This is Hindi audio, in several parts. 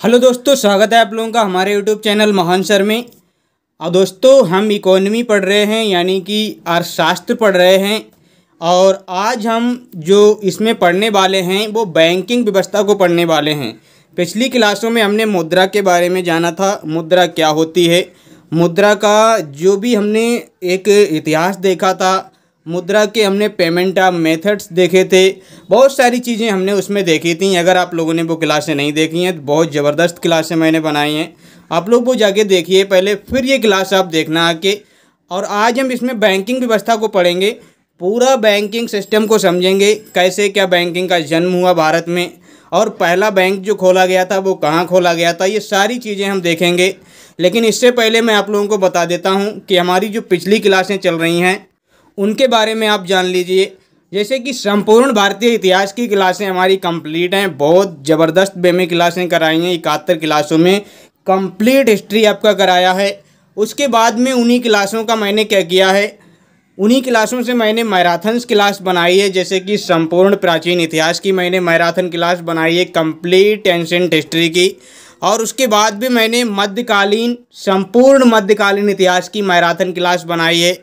हेलो दोस्तों, स्वागत है आप लोगों का हमारे यूट्यूब चैनल महान सर में। और दोस्तों, हम इकोनॉमी पढ़ रहे हैं, यानी कि अर्थशास्त्र पढ़ रहे हैं। और आज हम जो इसमें पढ़ने वाले हैं वो बैंकिंग व्यवस्था को पढ़ने वाले हैं। पिछली क्लासों में हमने मुद्रा के बारे में जाना था, मुद्रा क्या होती है, मुद्रा का जो भी हमने एक इतिहास देखा था, मुद्रा के हमने पेमेंट ऑफ मेथड्स देखे थे, बहुत सारी चीज़ें हमने उसमें देखी थी। अगर आप लोगों ने वो क्लासें नहीं देखी हैं तो बहुत ज़बरदस्त क्लासें मैंने बनाई हैं, आप लोग वो जाके देखिए पहले, फिर ये क्लास आप देखना आके। और आज हम इसमें बैंकिंग व्यवस्था को पढ़ेंगे, पूरा बैंकिंग सिस्टम को समझेंगे, कैसे क्या बैंकिंग का जन्म हुआ भारत में, और पहला बैंक जो खोला गया था वो कहाँ खोला गया था, ये सारी चीज़ें हम देखेंगे। लेकिन इससे पहले मैं आप लोगों को बता देता हूँ कि हमारी जो पिछली क्लासें चल रही हैं उनके बारे में आप जान लीजिए। जैसे कि संपूर्ण भारतीय इतिहास की क्लासें हमारी कंप्लीट हैं, बहुत ज़बरदस्त वे में क्लासें कराई हैं। 71 क्लासों में कंप्लीट हिस्ट्री आपका कराया है। उसके बाद में उन्हीं क्लासों का मैंने क्या किया है, उन्हीं क्लासों से मैंने मैराथन्स क्लास बनाई है। जैसे कि संपूर्ण प्राचीन इतिहास की मैंने मैराथन क्लास बनाई है, कंप्लीट एंशिएंट हिस्ट्री की। और उसके बाद भी मैंने मध्यकालीन, संपूर्ण मध्यकालीन इतिहास की मैराथन क्लास बनाई है,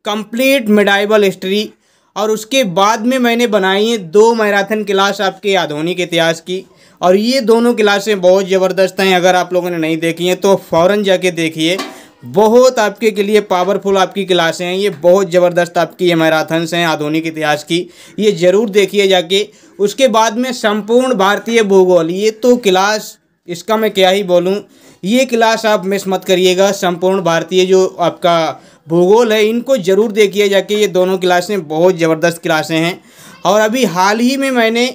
कंप्लीट मिडाइवल हिस्ट्री। और उसके बाद में मैंने बनाई है 2 मैराथन क्लास आपके आधुनिक इतिहास की। और ये दोनों क्लासें बहुत ज़बरदस्त हैं, अगर आप लोगों ने नहीं देखी हैं तो फ़ौरन जाके देखिए, बहुत आपके के लिए पावरफुल आपकी क्लासें हैं। ये बहुत ज़बरदस्त आपकी ये मैराथन्स हैं आधुनिक इतिहास की, ये ज़रूर देखिए जाके। उसके बाद में संपूर्ण भारतीय भूगोल, ये तो क्लास, इसका मैं क्या ही बोलूँ, ये क्लास आप मिस मत करिएगा। संपूर्ण भारतीय जो आपका भूगोल है इनको ज़रूर देखिए जाके, ये दोनों क्लासें बहुत ज़बरदस्त क्लासें हैं। और अभी हाल ही में मैंने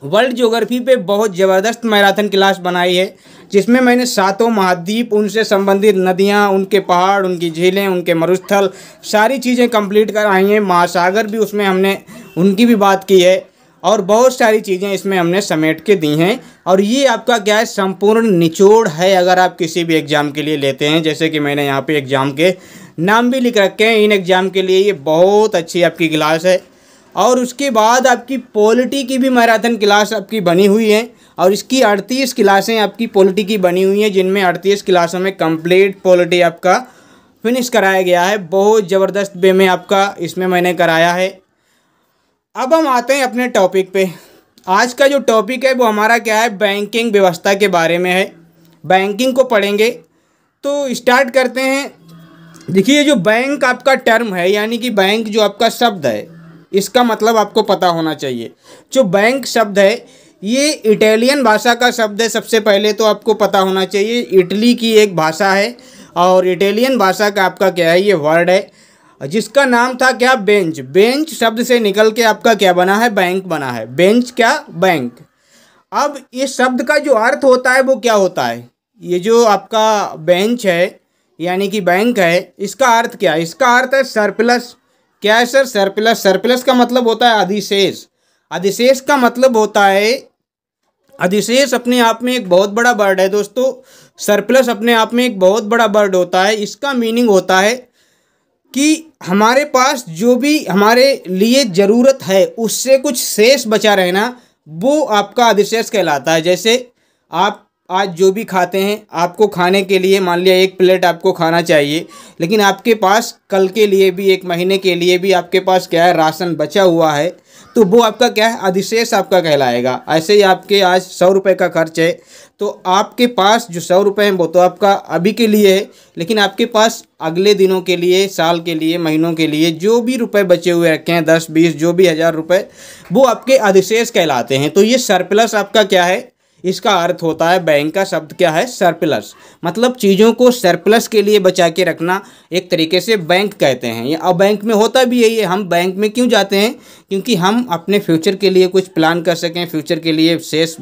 वर्ल्ड ज्योग्राफी पे बहुत ज़बरदस्त मैराथन क्लास बनाई है, जिसमें मैंने 7 महाद्वीप, उनसे संबंधित नदियाँ, उनके पहाड़, उनकी झीलें, उनके मरुस्थल, सारी चीज़ें कंप्लीट कराई हैं। महासागर भी उसमें हमने उनकी भी बात की है, और बहुत सारी चीज़ें इसमें हमने समेट के दी हैं। और ये आपका क्या है, संपूर्ण निचोड़ है अगर आप किसी भी एग्ज़ाम के लिए लेते हैं। जैसे कि मैंने यहाँ पे एग्ज़ाम के नाम भी लिख रखे हैं इन एग्ज़ाम के लिए, ये बहुत अच्छी आपकी क्लास है। और उसके बाद आपकी पॉलिटी की भी मैराथन क्लास आपकी बनी हुई है, और इसकी 38 क्लासें आपकी पॉलिटी की बनी हुई हैं, जिनमें 38 क्लासों में कंप्लीट पॉलिटी आपका फिनिश कराया गया है। बहुत ज़बरदस्त वे में आपका इसमें मैंने कराया है। अब हम आते हैं अपने टॉपिक पे। आज का जो टॉपिक है वो हमारा क्या है, बैंकिंग व्यवस्था के बारे में है। बैंकिंग को पढ़ेंगे, तो स्टार्ट करते हैं। देखिए, जो बैंक आपका टर्म है, यानी कि बैंक जो आपका शब्द है, इसका मतलब आपको पता होना चाहिए। जो बैंक शब्द है ये इटालियन भाषा का शब्द है। सबसे पहले तो आपको पता होना चाहिए, इटली की एक भाषा है, और इटालियन भाषा का आपका क्या है, ये वर्ड है, जिसका नाम था क्या, बेंच। बेंच शब्द से निकल के आपका क्या बना है, बैंक बना है। बेंच क्या, बैंक। अब इस शब्द का जो अर्थ होता है वो क्या होता है, ये जो आपका बेंच है यानी कि बैंक है, इसका अर्थ क्या है, इसका अर्थ है सरप्लस। क्या है सर, सरप्लस। सरप्लस का मतलब होता है अधिशेष। अधिशेष का मतलब होता है, अधिशेष अपने आप में एक बहुत बड़ा वर्ड है दोस्तों। सरप्लस अपने आप में एक बहुत बड़ा वर्ड होता है। इसका मीनिंग होता है कि हमारे पास जो भी हमारे लिए ज़रूरत है उससे कुछ शेष बचा रहना, वो आपका अधिशेष कहलाता है। जैसे आप आज जो भी खाते हैं, आपको खाने के लिए मान लिया 1 प्लेट आपको खाना चाहिए, लेकिन आपके पास कल के लिए भी, 1 महीने के लिए भी आपके पास क्या है, राशन बचा हुआ है, तो वो आपका क्या है, अधिशेष आपका कहलाएगा। ऐसे ही आपके आज 100 रुपये का खर्च है, तो आपके पास जो 100 रुपये हैं वो तो आपका अभी के लिए है, लेकिन आपके पास अगले दिनों के लिए, साल के लिए, महीनों के लिए जो भी रुपए बचे हुए रखे हैं, 10, 20, जो भी 1000 रुपये, वो आपके अधिशेष कहलाते हैं। तो ये सरप्लस आपका क्या है, इसका अर्थ होता है, बैंक का शब्द क्या है, सरप्लस। मतलब चीज़ों को सरप्लस के लिए बचा के रखना, एक तरीके से बैंक कहते हैं ये। अब बैंक में होता भी यही है। हम बैंक में क्यों जाते हैं, क्योंकि हम अपने फ्यूचर के लिए कुछ प्लान कर सकें, फ्यूचर के लिए शेष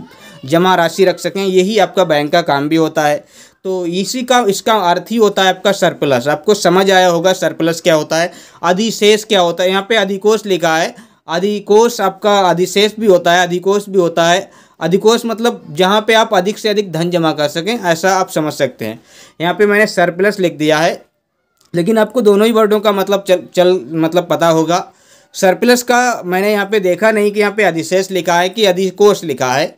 जमा राशि रख सकें, यही आपका बैंक का काम भी होता है। तो इसी का, इसका अर्थ ही होता है आपका सरप्लस। आपको समझ आया होगा सरप्लस क्या होता है। अधिशेष क्या होता है, यहाँ पे अधिकोष लिखा है, अधिकोष आपका अधिशेष भी होता है, अधिकोष भी होता है। अधिकोष मतलब जहाँ पे आप अधिक से अधिक धन जमा कर सकें, ऐसा आप समझ सकते हैं। यहाँ पे मैंने सरप्लस लिख दिया है, लेकिन आपको दोनों ही वर्डों का मतलब मतलब पता होगा। सरप्लस का मैंने यहाँ पे देखा नहीं कि यहाँ पे अधिशेष लिखा है कि अधिकोष लिखा है।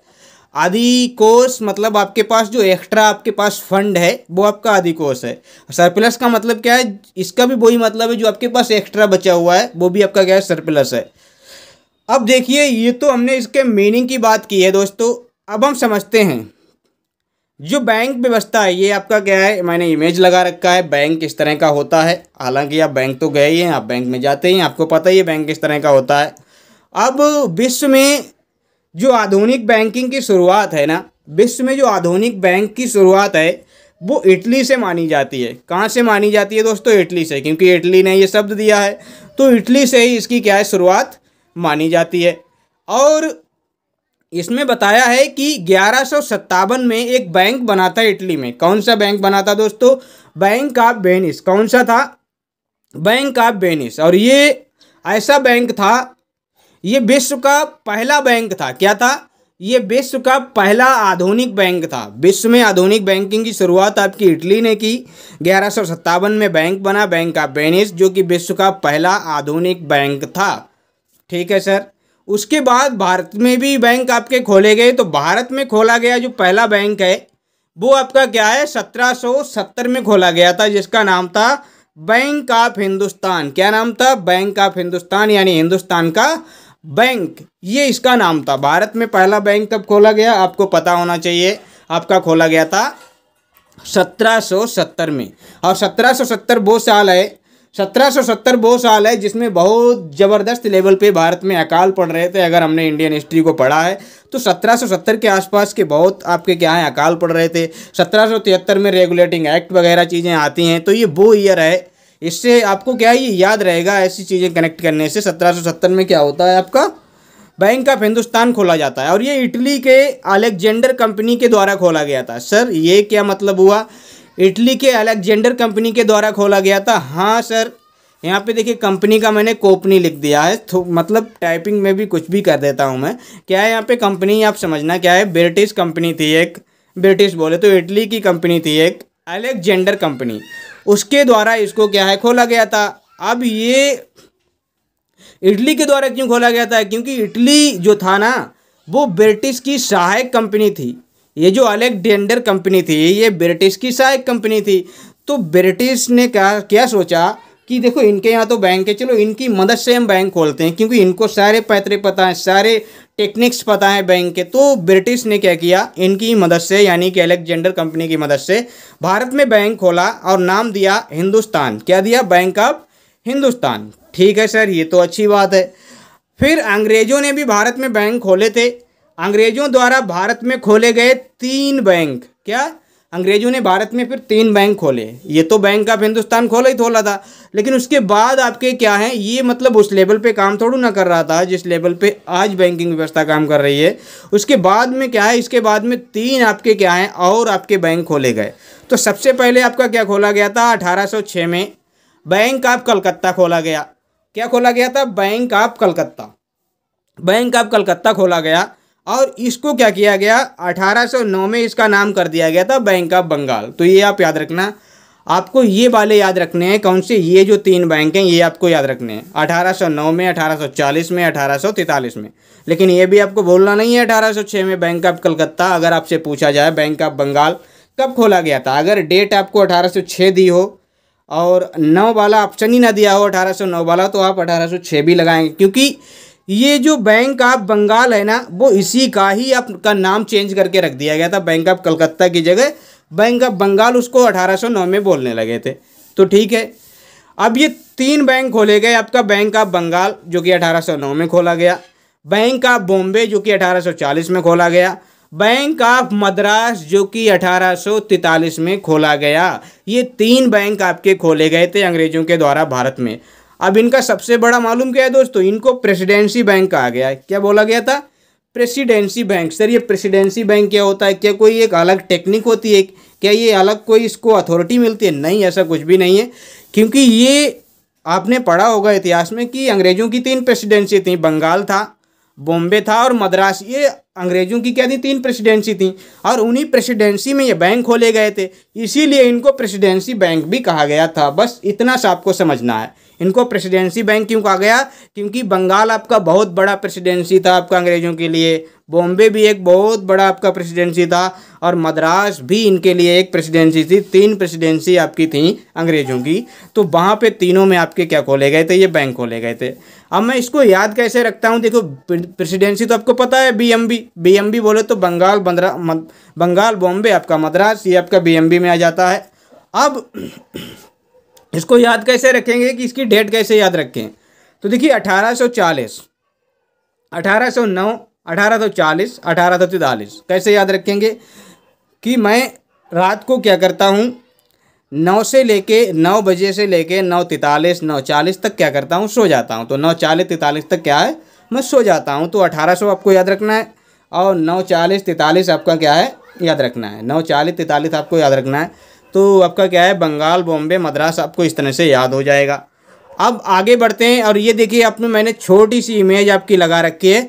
अधिकोष मतलब आपके पास जो एक्स्ट्रा आपके पास फंड है वो आपका अधिकोष है। सरप्लस का मतलब क्या है, इसका भी वही मतलब है, जो आपके पास एक्स्ट्रा बचा हुआ है वो भी आपका क्या है, सरप्लस है। अब देखिए, ये तो हमने इसके मीनिंग की बात की है दोस्तों। अब हम समझते हैं जो बैंक व्यवस्था है, ये आपका क्या है, मैंने इमेज लगा रखा है बैंक किस तरह का होता है। हालांकि आप बैंक तो गए ही हैं, आप बैंक में जाते ही हैं, आपको पता ही है बैंक किस तरह का होता है। अब विश्व में जो आधुनिक बैंकिंग की शुरुआत है ना, विश्व में जो आधुनिक बैंक की शुरुआत है वो इटली से मानी जाती है। कहाँ से मानी जाती है दोस्तों? इटली से, क्योंकि इटली ने ये शब्द दिया है, तो इटली से ही इसकी क्या है, शुरुआत मानी जाती है। और इसमें बताया है कि 1157 में एक बैंक बना था इटली में। कौन सा बैंक बना था दोस्तों? Bank of Venice. कौन सा था? Bank of Venice. और ये ऐसा बैंक था, ये विश्व का पहला बैंक था। क्या था? ये विश्व का पहला आधुनिक बैंक था। विश्व में आधुनिक बैंकिंग की शुरुआत आपकी इटली ने की। 1157 में बैंक बना, बैंक ऑफ वेनिस, जो कि विश्व का पहला आधुनिक बैंक था। ठीक है सर। उसके बाद भारत में भी बैंक आपके खोले गए। तो भारत में खोला गया जो पहला बैंक है वो आपका क्या है, 1770 में खोला गया था, जिसका नाम था बैंक ऑफ हिंदुस्तान। क्या नाम था? बैंक ऑफ हिंदुस्तान, यानी हिंदुस्तान का बैंक, ये इसका नाम था। भारत में पहला बैंक कब खोला गया आपको पता होना चाहिए, आपका खोला गया था 1770 में। और 1770 वो साल है, 1770 वो साल है जिसमें बहुत ज़बरदस्त लेवल पे भारत में अकाल पड़ रहे थे। अगर हमने इंडियन हिस्ट्री को पढ़ा है तो 1770 के आसपास के बहुत आपके क्या है, अकाल पड़ रहे थे। 1773 में रेगुलेटिंग एक्ट वगैरह चीज़ें आती हैं, तो ये वो ईयर है। इससे आपको क्या है, ये याद रहेगा ऐसी चीज़ें कनेक्ट करने से। 1770 में क्या होता है, आपका बैंक ऑफ हिंदुस्तान खोला जाता है। और ये इटली के अलेक्जेंडर कंपनी के द्वारा खोला गया था। सर ये क्या मतलब हुआ? इटली के अलेक्जेंडर कंपनी के द्वारा खोला गया था। हाँ सर, यहाँ पे देखिए कंपनी का मैंने कोपनी लिख दिया है, तो मतलब टाइपिंग में भी कुछ भी कर देता हूँ मैं। क्या है यहाँ पे कंपनी, आप समझना क्या है, ब्रिटिश कंपनी थी एक, ब्रिटिश बोले तो इटली की कंपनी थी एक, अलेक्जेंडर कंपनी, उसके द्वारा इसको क्या है, खोला गया था। अब ये इटली के द्वारा क्यों खोला गया था? क्योंकि इटली जो था ना वो ब्रिटिश की सहायक कंपनी थी। ये जो अलेक्जेंडर कंपनी थी ये ब्रिटिश की सहायक कंपनी थी। तो ब्रिटिश ने क्या सोचा कि देखो इनके यहाँ तो बैंक है, चलो इनकी मदद से हम बैंक खोलते हैं, क्योंकि इनको सारे पैतरे पता हैं, सारे टेक्निक्स पता है बैंक के। तो ब्रिटिश ने क्या किया, इनकी मदद से यानी कि अलेक्जेंडर कंपनी की मदद से भारत में बैंक खोला और नाम दिया हिंदुस्तान। क्या दिया? Bank of Hindustan. ठीक है सर, ये तो अच्छी बात है। फिर अंग्रेजों ने भी भारत में बैंक खोले थे। अंग्रेजों द्वारा भारत में खोले गए 3 बैंक। क्या? अंग्रेजों ने भारत में फिर 3 बैंक खोले। ये तो बैंक ऑफ हिंदुस्तान खोला ही खोला था, लेकिन उसके बाद आपके क्या है, ये मतलब उस लेवल पे काम थोड़ा ना कर रहा था जिस लेवल पे आज बैंकिंग व्यवस्था काम कर रही है। उसके बाद में क्या है, इसके बाद में 3 आपके क्या हैं और आपके बैंक खोले गए। तो सबसे पहले आपका क्या खोला गया था? 1806 में बैंक ऑफ कलकत्ता खोला गया। क्या खोला गया था? Bank of Calcutta. Bank of Calcutta खोला गया और इसको क्या किया गया, 1809 में इसका नाम कर दिया गया था बैंक ऑफ बंगाल। तो ये आप याद रखना, आपको ये वाले याद रखने हैं। कौन से? ये जो 3 बैंक हैं ये आपको याद रखने हैं। 1809 में, 1840 में, 1843 में। लेकिन ये भी आपको बोलना नहीं है 1806 में बैंक ऑफ कलकत्ता। अगर आपसे पूछा जाए बैंक ऑफ बंगाल कब खोला गया था, अगर डेट आपको 1806 दी हो और 9 वाला ऑप्शन ही ना दिया हो 1809 वाला, तो आप 1806 भी लगाएंगे, क्योंकि ये जो बैंक ऑफ बंगाल है ना वो इसी का ही आपका नाम चेंज करके रख दिया गया था। बैंक ऑफ कलकत्ता की जगह बैंक ऑफ बंगाल उसको 1809 में बोलने लगे थे। तो ठीक है, अब ये 3 बैंक खोले गए। आपका बैंक ऑफ बंगाल जो कि 1809 में खोला गया, बैंक ऑफ बॉम्बे जो कि 1840 में खोला गया, बैंक ऑफ मद्रास जो कि 1843 में खोला गया। ये 3 बैंक आपके खोले गए थे अंग्रेजों के द्वारा भारत में। अब इनका सबसे बड़ा मालूम क्या है दोस्तों, इनको प्रेसिडेंसी बैंक कहा गया है। क्या बोला गया था? Presidency bank. सर ये प्रेसिडेंसी बैंक क्या होता है? क्या कोई एक अलग टेक्निक होती है? क्या ये अलग कोई इसको अथॉरिटी मिलती है? नहीं, ऐसा कुछ भी नहीं है, क्योंकि ये आपने पढ़ा होगा इतिहास में कि अंग्रेजों की 3 प्रेसिडेंसी थी, बंगाल था, बॉम्बे था और मद्रास। ये अंग्रेजों की क्या थी? 3 प्रेसिडेंसी थी और उन्हीं प्रेसिडेंसी में ये बैंक खोले गए थे, इसीलिए इनको प्रेसिडेंसी बैंक भी कहा गया था। बस इतना सा आपको समझना है। इनको प्रेसिडेंसी बैंक क्यों कहा गया? क्योंकि बंगाल आपका बहुत बड़ा प्रेसिडेंसी था आपका अंग्रेज़ों के लिए, बॉम्बे भी एक बहुत बड़ा आपका प्रेसिडेंसी था, और मद्रास भी इनके लिए एक प्रेसिडेंसी थी। 3 प्रेसिडेंसी आपकी थी अंग्रेज़ों की। तो वहाँ पे तीनों में आपके क्या खोले गए थे? ये बैंक खोले गए थे। अब मैं इसको याद कैसे रखता हूँ? देखो, प्रेसिडेंसी तो आपको पता है, बीएमबी बोले तो बंगाल बॉम्बे आपका मद्रास, ये आपका बीएमबी में आ जाता है। अब इसको याद कैसे रखेंगे कि इसकी डेट कैसे याद रखें? तो देखिए 1840, 1809, 1840, 1843 कैसे याद रखेंगे? कि मैं रात को क्या करता हूँ, 9 बजे से लेके 9:43, 9:40 तक क्या करता हूँ, सो जाता हूँ। तो 9:40, 43 तक क्या है, मैं सो जाता हूँ। तो 1800 आपको याद रखना है, और 9:40, 43 आपका क्या है, याद रखना है। 9:40, 43 आपको याद रखना है। तो आपका क्या है, बंगाल बॉम्बे मद्रास आपको इस तरह से याद हो जाएगा। अब आगे बढ़ते हैं, और ये देखिए आपने मैंने छोटी सी इमेज आपकी लगा रखी है,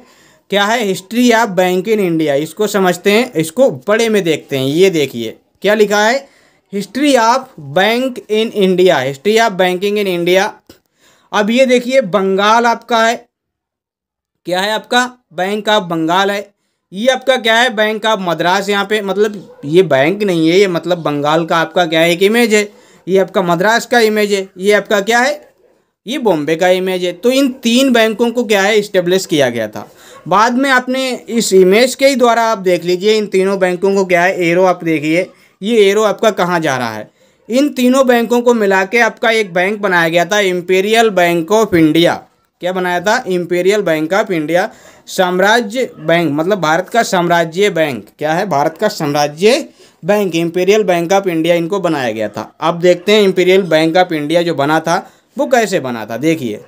क्या है, history of bank in India. इसको समझते हैं, इसको बड़े में देखते हैं। ये देखिए क्या लिखा है, history of bank in India, history of banking in India. अब ये देखिए बंगाल आपका है, क्या है आपका, बैंक ऑफ बंगाल है। ये आपका क्या है, बैंक ऑफ मद्रास। यहाँ पे मतलब ये बैंक नहीं है, ये मतलब बंगाल का आपका क्या है, एक इमेज है। ये आपका मद्रास का इमेज है, ये आपका क्या है, ये बॉम्बे का इमेज है। तो इन 3 बैंकों को क्या है, इस्टेब्लिश किया गया था। बाद में आपने इस इमेज के ही द्वारा आप देख लीजिए, इन तीनों बैंकों को क्या है, एरो आप देखिए, ये एरो आपका कहाँ जा रहा है। इन तीनों बैंकों को मिला के आपका एक बैंक बनाया गया था, इंपीरियल बैंक ऑफ इंडिया। क्या बनाया था, इंपीरियल बैंक ऑफ इंडिया। साम्राज्य बैंक मतलब भारत का साम्राज्य बैंक, क्या है, भारत का साम्राज्य bank, imperial bank of India इनको बनाया गया था। अब देखते हैं इंपीरियल बैंक ऑफ इंडिया जो बना था वो कैसे बना था। देखिए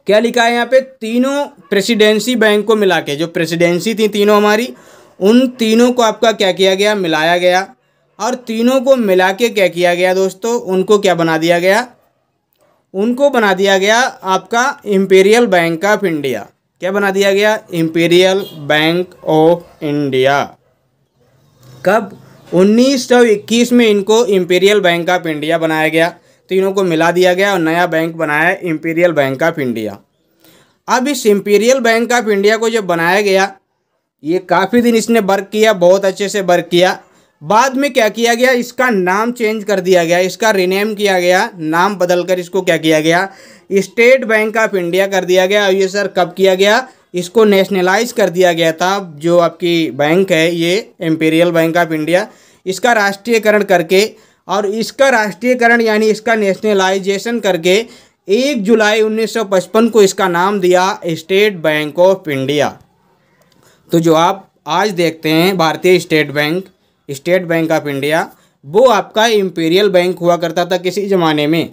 क्या लिखा है यहाँ पे, तीनों प्रेसिडेंसी बैंक को मिला के, जो प्रेसिडेंसी थी तीनों हमारी, उन तीनों को आपका क्या किया गया, मिलाया गया, और तीनों को मिला के क्या किया गया दोस्तों, उनको क्या बना दिया गया, उनको बना दिया गया आपका इंपीरियल बैंक ऑफ इंडिया। क्या बना दिया गया, इंपीरियल बैंक ऑफ इंडिया। कब, 1921 में इनको इंपीरियल बैंक ऑफ इंडिया बनाया गया। तीनों को मिला दिया गया और नया बैंक बनाया इंपीरियल बैंक ऑफ इंडिया। अब इस इंपीरियल बैंक ऑफ इंडिया को जब बनाया गया, ये काफ़ी दिन इसने वर्क किया, बहुत अच्छे से वर्क किया। बाद में क्या किया गया, इसका नाम चेंज कर दिया गया, इसका रिनेम किया गया, नाम बदलकर इसको क्या किया गया, स्टेट बैंक ऑफ इंडिया कर दिया गया। और ये सर कब किया गया, इसको नेशनलाइज कर दिया गया था। जो आपकी बैंक है ये इंपीरियल बैंक ऑफ इंडिया, इसका राष्ट्रीयकरण करके, और इसका राष्ट्रीयकरण यानी इसका नेशनलाइजेशन करके 1 जुलाई 1955 को इसका नाम दिया स्टेट बैंक ऑफ इंडिया। तो जो आप आज देखते हैं भारतीय स्टेट बैंक ऑफ इंडिया, वो आपका इंपीरियल बैंक हुआ करता था किसी ज़माने में।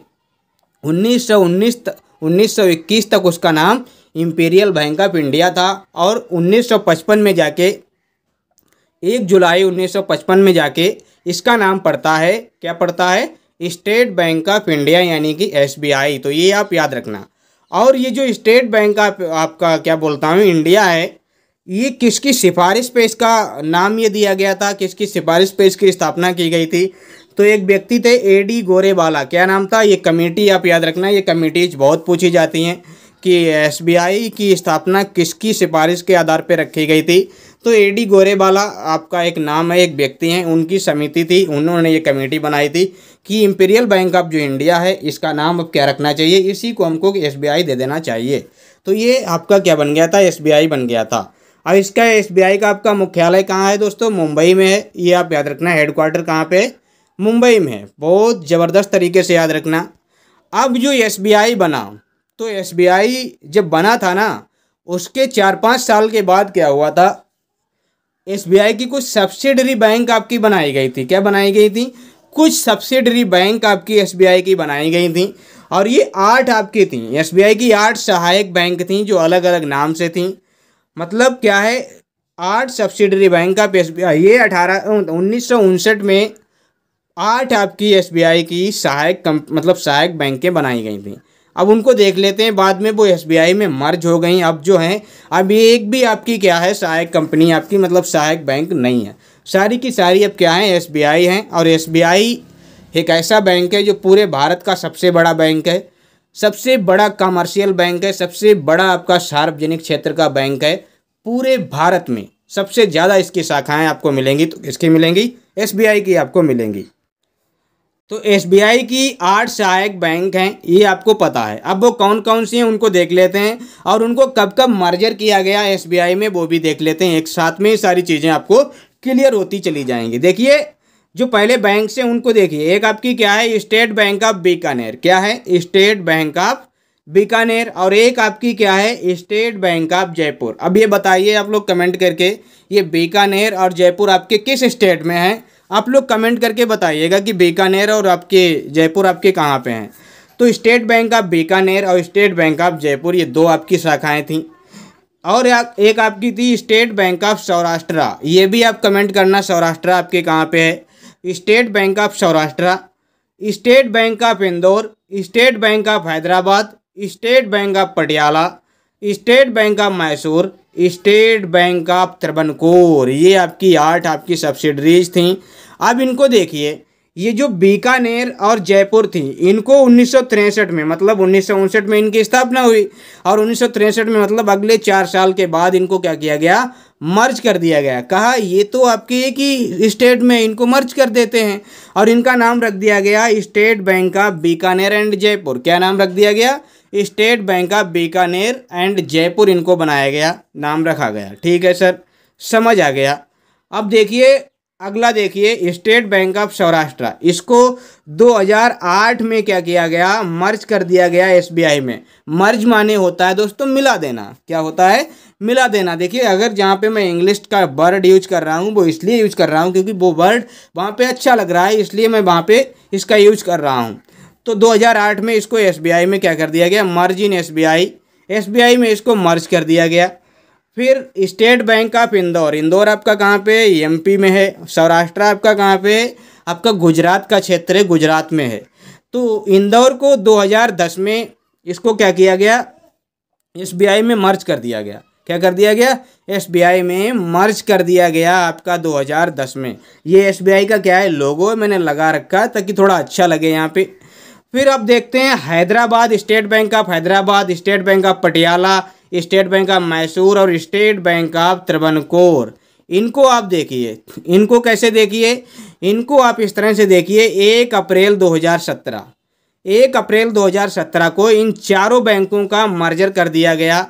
1921 तक उसका नाम इंपीरियल बैंक ऑफ इंडिया था, और 1955 में जाके 1 जुलाई 1955 में जाके इसका नाम पड़ता है, क्या पड़ता है, स्टेट बैंक ऑफ इंडिया यानी कि SBI। तो ये आप याद रखना। और ये जो स्टेट बैंक आपका क्या बोलता हूँ इंडिया है, ये किसकी सिफारिश पे इसका नाम ये दिया गया था, किसकी सिफारिश पे इसकी स्थापना की गई थी? तो एक व्यक्ति थे AD गोरेवाला। क्या नाम था? ये कमेटी आप याद रखना, ये कमेटीज बहुत पूछी जाती हैं कि SBI की स्थापना किसकी सिफारिश के आधार पर रखी गई थी। तो AD गोरेवाला आपका एक नाम है, एक व्यक्ति हैं, उनकी समिति थी, उन्होंने ये कमेटी बनाई थी कि इंपीरियल बैंक ऑफ जो इंडिया है इसका नाम अब क्या रखना चाहिए, इसी को हमको SBI दे देना चाहिए। तो ये आपका क्या बन गया था, SBI बन गया था। अब इसका SBI का आपका मुख्यालय कहाँ है दोस्तों? मुंबई में है। ये आप याद रखना, हेडक्वार्टर कहाँ पे? मुंबई में है। बहुत ज़बरदस्त तरीके से याद रखना। अब जो SBI बना, तो SBI जब बना था ना, उसके 4-5 साल के बाद क्या हुआ था, SBI की कुछ सब्सिडरी बैंक आपकी बनाई गई थी। क्या बनाई गई थी? कुछ सब्सिडरी बैंक आपकी SBI की बनाई गई थी, और ये 8 आपकी थी। SBI की 8 सहायक बैंक थी जो अलग अलग नाम से थी। मतलब क्या है, 8 सब्सिडरी बैंक ऑफ SBI। ये 1959 में 8 आपकी SBI की सहायक बैंकें बनाई गई थी। अब उनको देख लेते हैं। बाद में वो SBI में मर्ज हो गई। अब जो है, अब एक भी आपकी क्या है, सहायक कंपनी आपकी सहायक बैंक नहीं है। सारी की सारी अब क्या है, SBI हैं। और SBI एक ऐसा बैंक है जो पूरे भारत का सबसे बड़ा बैंक है, सबसे बड़ा कमर्शियल बैंक है, सबसे बड़ा आपका सार्वजनिक क्षेत्र का बैंक है। पूरे भारत में सबसे ज़्यादा इसकी शाखाएं आपको मिलेंगी, तो किसकी मिलेंगी? एसबीआई की आपको मिलेंगी। तो एसबीआई की 8 सहायक बैंक हैं, ये आपको पता है। अब वो कौन कौन सी हैं उनको देख लेते हैं, और उनको कब कब मर्जर किया गया एसबीआई में वो भी देख लेते हैं। एक साथ में ये सारी चीज़ें आपको क्लियर होती चली जाएंगी। देखिए जो पहले बैंक से उनको देखिए, एक आपकी क्या है? State Bank of Bikaner. क्या है? State Bank of Bikaner. और एक आपकी क्या है? State Bank of Jaipur. अब ये बताइए आप लोग कमेंट करके, ये बीकानेर और जयपुर आपके किस स्टेट में है? आप लोग कमेंट करके बताइएगा कि बीकानेर और आपके जयपुर आपके कहाँ पे हैं। तो स्टेट बैंक ऑफ बीकानेर और स्टेट बैंक ऑफ जयपुर, ये दो आपकी शाखाएं थीं। और एक आपकी थी स्टेट बैंक ऑफ सौराष्ट्र। ये भी आप कमेंट करना, सौराष्ट्र आपके कहाँ पे है? State Bank of Saurashtra, state Bank of Indore, state Bank of Hyderabad, state Bank of Patiala, state Bank of Mysore, state Bank of Travancore. ये आपकी 8 आपकी सब्सिडरीज थीं। अब इनको देखिए, ये जो बीकानेर और जयपुर थी, इनको 1963 में, मतलब 1959 में इनकी स्थापना हुई, और 1963 में मतलब अगले 4 साल के बाद इनको क्या किया गया? मर्ज कर दिया गया। कहा ये तो आपके एक ही स्टेट में, इनको मर्ज कर देते हैं, और इनका नाम रख दिया गया state Bank of Bikaner and Jaipur. क्या नाम रख दिया गया? State Bank of Bikaner and Jaipur इनको बनाया गया, नाम रखा गया। ठीक है सर, समझ आ गया। अब देखिए अगला, देखिए स्टेट बैंक ऑफ सौराष्ट्र, इसको 2008 में क्या किया गया? मर्ज कर दिया गया एसबीआई में। मर्ज माने होता है दोस्तों मिला देना। क्या होता है? मिला देना। देखिए अगर जहाँ पे मैं इंग्लिश का वर्ड यूज कर रहा हूँ वो इसलिए यूज कर रहा हूँ क्योंकि वो वर्ड वहाँ पे अच्छा लग रहा है, इसलिए मैं वहाँ पे इसका यूज कर रहा हूँ। तो 2008 में इसको एसबीआई में क्या कर दिया गया? मर्ज इन एसबीआई। एसबीआई में इसको मर्ज कर दिया गया। फिर state Bank of Indore, Indore आपका कहाँ पे? एमपी में है। सौराष्ट्र आपका कहाँ पे है? आपका गुजरात का क्षेत्र है, गुजरात में है। तो इंदौर को 2010 में इसको क्या किया गया? एसबीआई में मर्ज कर दिया गया। क्या कर दिया गया? एसबीआई में मर्ज कर दिया गया आपका 2010 में। ये एसबीआई का क्या है? लोगो मैंने लगा रखा ताकि थोड़ा अच्छा लगे यहाँ पे। फिर अब देखते हैं Hyderabad, state Bank of Hyderabad, state Bank of Patiala, state Bank of Mysore और स्टेट बैंक ऑफ त्रावणकोर। इनको आप देखिए, इनको कैसे देखिए? इनको आप इस तरह से देखिए, 1 अप्रैल 2017 को इन चारों बैंकों का मर्जर कर दिया गया।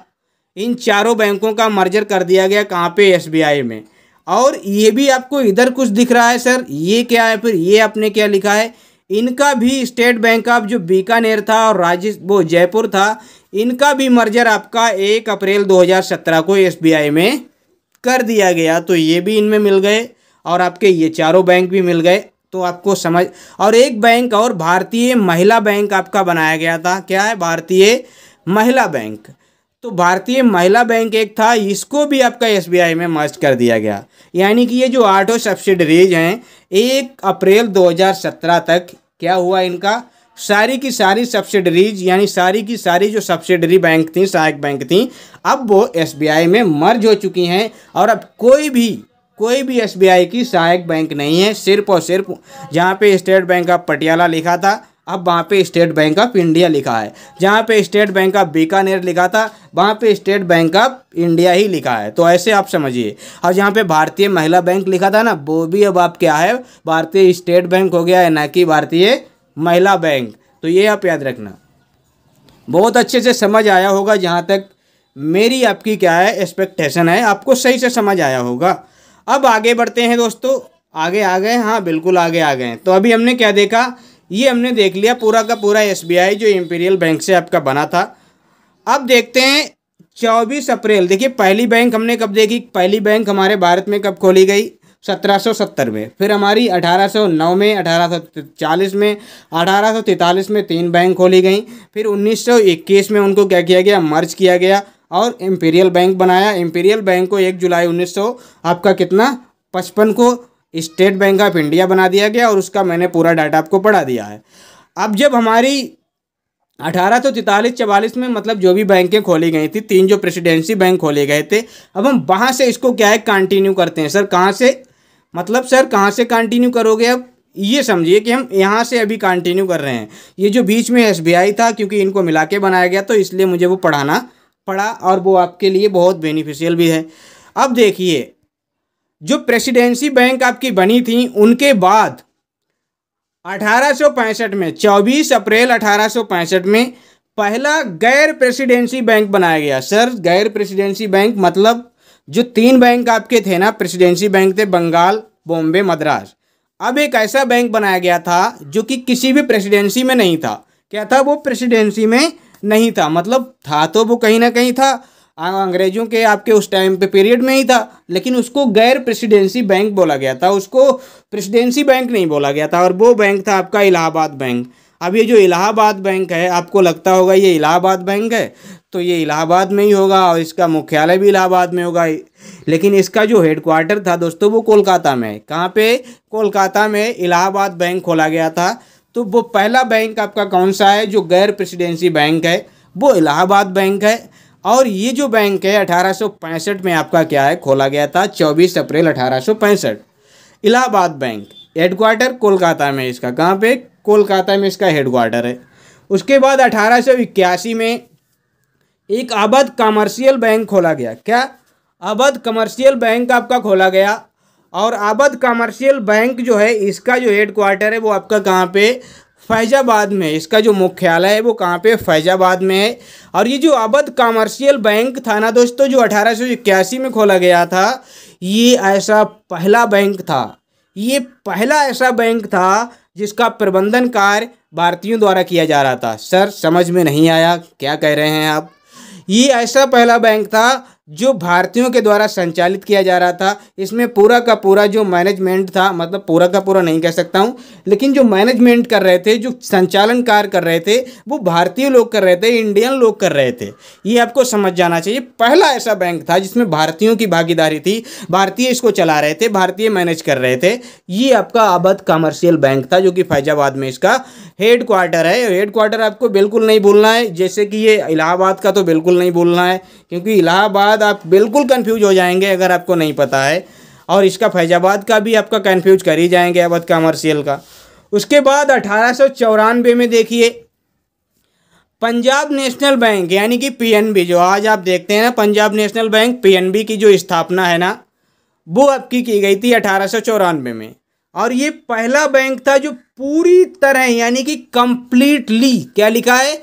इन चारों बैंकों का मर्जर कर दिया गया कहाँ पे? एसबीआई में। और ये भी आपको इधर कुछ दिख रहा है सर, ये क्या है? फिर ये आपने क्या लिखा है? इनका भी स्टेट बैंक ऑफ जो बीकानेर था और वो जयपुर था, इनका भी मर्जर आपका 1 अप्रैल 2017 को एसबीआई में कर दिया गया। तो ये भी इनमें मिल गए, और आपके ये चारों बैंक भी मिल गए। तो आपको समझ, और एक बैंक और भारतीय महिला बैंक आपका बनाया गया था। क्या है? भारतीय महिला बैंक। तो भारतीय महिला बैंक एक था, इसको भी आपका एसबीआई में मर्ज कर दिया गया। यानी कि ये जो 8 सब्सिडरीज हैं, 1 अप्रैल 2017 तक क्या हुआ? इनका सारी की सारी सब्सिडरीज, यानी सारी की सारी जो सब्सिडरी बैंक थी, सहायक बैंक थी, अब वो एसबीआई में मर्ज हो चुकी हैं। और अब कोई भी एसबीआई की सहायक बैंक नहीं है। सिर्फ और सिर्फ जहाँ पे स्टेट बैंक ऑफ पटियाला लिखा था, अब वहाँ पे स्टेट बैंक ऑफ इंडिया लिखा है। जहाँ पे स्टेट बैंक ऑफ बीकानेर लिखा था, वहाँ पे स्टेट बैंक ऑफ इंडिया ही लिखा है। तो ऐसे आप समझिए। और जहाँ पे भारतीय महिला बैंक लिखा था ना, वो भी अब आप क्या है? भारतीय स्टेट बैंक हो गया है, ना कि भारतीय महिला बैंक। तो ये आप याद रखना। बहुत अच्छे से समझ आया होगा, जहाँ तक मेरी आपकी क्या है एक्सपेक्टेशन है, आपको सही से समझ आया होगा। अब आगे बढ़ते हैं दोस्तों। आगे आ गए? हाँ बिल्कुल आगे आ गए। तो अभी हमने क्या देखा? ये हमने देख लिया पूरा का पूरा एसबीआई जो इंपीरियल बैंक से आपका बना था। अब देखते हैं 24 अप्रैल। देखिए पहली बैंक हमने कब देखी? पहली बैंक हमारे भारत में कब खोली गई? 1770 में। फिर हमारी 1809 में, 1840 में, 1843 में 3 बैंक खोली गई। फिर 1921 में उनको क्या किया गया? मर्ज किया गया और इंपीरियल बैंक बनाया। इंपीरियल बैंक को 1 जुलाई 1900 आपका कितना 55 को स्टेट बैंक ऑफ इंडिया बना दिया गया, और उसका मैंने पूरा डाटा आपको पढ़ा दिया है। अब जब हमारी 1843-44 में मतलब जो भी बैंकें खोली गई थी, 3 जो प्रेसिडेंसी बैंक खोले गए थे, अब हम वहाँ से इसको क्या है कंटिन्यू करते हैं। सर कहाँ से? मतलब सर कहाँ से कंटिन्यू करोगे? अब ये समझिए कि हम यहाँ से अभी कंटिन्यू कर रहे हैं। ये जो बीच में एसबीआई था, क्योंकि इनको मिला के बनाया गया तो इसलिए मुझे वो पढ़ाना पड़ा, और वो आपके लिए बहुत बेनिफिशियल भी है। अब देखिए, जो प्रेसिडेंसी बैंक आपकी बनी थी, उनके बाद 1865 में 24 अप्रैल 1865 में पहला गैर प्रेसिडेंसी बैंक बनाया गया। सर, गैर प्रेसिडेंसी बैंक मतलब जो 3 बैंक आपके थे ना, प्रेसिडेंसी बैंक थे बंगाल, बॉम्बे, मद्रास। अब एक ऐसा बैंक बनाया गया था जो कि किसी भी प्रेसिडेंसी में नहीं था। क्या था वो? प्रेसिडेंसी में नहीं था, मतलब था तो वो कहीं ना कहीं था, अंग्रेजों के आपके उस टाइम पे पीरियड में ही था, लेकिन उसको गैर प्रेसिडेंसी बैंक बोला गया था, उसको प्रेसिडेंसी बैंक नहीं बोला गया था। और वो बैंक था आपका इलाहाबाद बैंक। अब ये जो इलाहाबाद बैंक है, आपको लगता होगा ये इलाहाबाद बैंक है, तो ये इलाहाबाद में ही होगा और इसका मुख्यालय भी इलाहाबाद में होगा, लेकिन इसका जो हेडक्वार्टर था दोस्तों वो कोलकाता में है। कहाँ पे? कोलकाता में इलाहाबाद बैंक खोला गया था। तो वो पहला बैंक आपका कौन सा है जो गैर प्रेसिडेंसी बैंक है? वो इलाहाबाद बैंक है। और ये जो बैंक है 1865 में आपका क्या है, खोला गया था 24 अप्रैल 1865। इलाहाबाद बैंक, हेडक्वार्टर कोलकाता में इसका। कहाँ पे? कोलकाता में इसका हेडक्वार्टर है। उसके बाद 1881 में एक अवध कमर्शियल बैंक खोला गया। क्या? अवध कमर्शियल बैंक आपका खोला गया। और अवध कमर्शियल बैंक जो है, इसका जो हेडक्वार्टर है वो आपका कहाँ पे? फैजाबाद में। इसका जो मुख्यालय है वो कहाँ पे? फैजाबाद में है। और ये जो अवध कमर्शियल बैंक था ना दोस्तों, जो 1881 में खोला गया था, ये ऐसा पहला बैंक था, ये पहला ऐसा बैंक था जिसका प्रबंधन कार्य भारतीयों द्वारा किया जा रहा था। सर, समझ में नहीं आया, क्या कह रहे हैं आप? ये ऐसा पहला बैंक था जो भारतीयों के द्वारा संचालित किया जा रहा था। इसमें पूरा का पूरा जो मैनेजमेंट था, मतलब पूरा का पूरा नहीं कह सकता हूँ, लेकिन जो मैनेजमेंट कर रहे थे, जो संचालन कार्य कर रहे थे, वो भारतीय लोग कर रहे थे, इंडियन लोग कर रहे थे। ये आपको समझ जाना चाहिए। पहला ऐसा बैंक था जिसमें भारतीयों की भागीदारी थी, भारतीय इसको चला रहे थे, भारतीय मैनेज कर रहे थे। ये आपका अवध कमर्शियल बैंक था जो कि फैजाबाद में इसका हेडक्वार्टर है। हेडक्वार्टर आपको बिल्कुल नहीं भूलना है, जैसे कि ये इलाहाबाद का तो बिल्कुल नहीं भूलना है, क्योंकि इलाहाबाद आप बिल्कुल कंफ्यूज हो जाएंगे अगर आपको नहीं पता है, और इसका फैजाबाद का भी आपका कंफ्यूज कर ही जाएंगे, अवध कमर्शियल का। उसके बाद 1894 में देखिए, पंजाब नेशनल बैंक यानी कि पीएनबी, जो आज आप देखते हैं ना पंजाब नेशनल बैंक, पीएनबी की जो स्थापना है ना, वो आपकी की गई थी 1894 में। और ये पहला बैंक था जो पूरी तरह यानी कि कंप्लीटली, क्या लिखा है?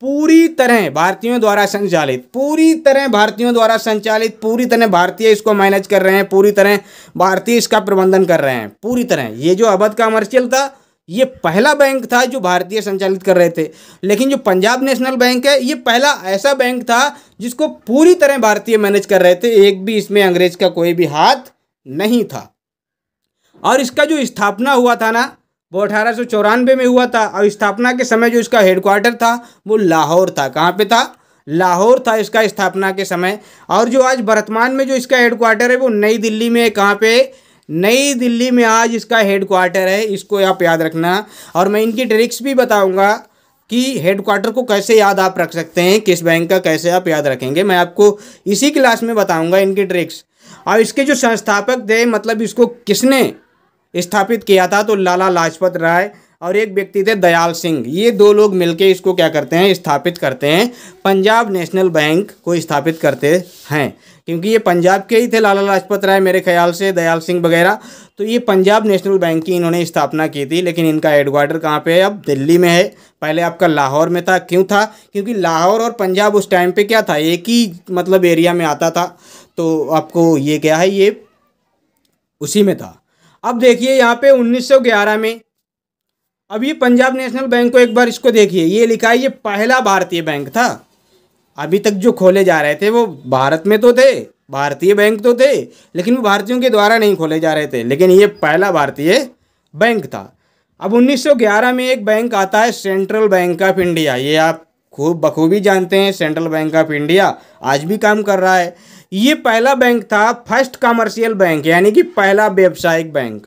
पूरी तरह भारतीयों द्वारा संचालित, पूरी तरह भारतीयों द्वारा संचालित, पूरी तरह भारतीय इसको मैनेज कर रहे हैं, पूरी तरह भारतीय इसका प्रबंधन कर रहे हैं, पूरी तरह। ये जो अवध कमर्शियल था, ये पहला बैंक था जो भारतीय संचालित कर रहे थे। लेकिन जो पंजाब नेशनल बैंक है, ये पहला ऐसा बैंक था जिसको पूरी तरह भारतीय मैनेज कर रहे थे, एक भी इसमें अंग्रेज का कोई भी हाथ नहीं था। और इसका जो स्थापना हुआ था ना, वो 1894 में हुआ था। और स्थापना के समय जो इसका हेडक्वार्टर था वो लाहौर था। कहाँ पे था? लाहौर था इसका स्थापना के समय। और जो आज वर्तमान में जो इसका हेडक्वार्टर है वो नई दिल्ली में है। कहाँ पे? नई दिल्ली में आज इसका हेडक्वार्टर है, इसको आप याद रखना। और मैं इनकी ट्रिक्स भी बताऊंगा कि हेडक्वार्टर को कैसे याद आप रख सकते हैं, किस बैंक का कैसे आप याद रखेंगे, मैं आपको इसी क्लास में बताऊंगा इनकी ट्रिक्स। और इसके जो संस्थापक थे, मतलब इसको किसने स्थापित किया था, तो लाला लाजपत राय और एक व्यक्ति थे दयाल सिंह। ये दो लोग मिलके इसको क्या करते हैं? स्थापित करते हैं, पंजाब नेशनल बैंक को स्थापित करते हैं। क्योंकि ये पंजाब के ही थे, लाला लाजपत राय मेरे ख्याल से, दयाल सिंह वगैरह, तो ये पंजाब नेशनल बैंक की इन्होंने स्थापना की थी। लेकिन इनका हेडक्वार्टर कहाँ पे है? अब दिल्ली में है। पहले आपका लाहौर में था। क्यों था? क्योंकि लाहौर और पंजाब उस टाइम पे क्या था, एक ही मतलब एरिया में आता था। तो आपको ये क्या है, ये उसी में था। अब देखिए यहाँ पे 1911 में, अब ये पंजाब नेशनल बैंक को एक बार इसको देखिए, ये लिखा है ये पहला भारतीय बैंक था। अभी तक जो खोले जा रहे थे वो भारत में तो थे, भारतीय बैंक तो थे, लेकिन वो भारतीयों के द्वारा नहीं खोले जा रहे थे, लेकिन ये पहला भारतीय बैंक था। अब 1911 में एक बैंक आता है सेंट्रल बैंक ऑफ इंडिया। ये आप खूब बखूबी जानते हैं, सेंट्रल बैंक ऑफ इंडिया आज भी काम कर रहा है। ये पहला बैंक था, फर्स्ट कमर्शियल बैंक, यानी कि पहला व्यावसायिक बैंक।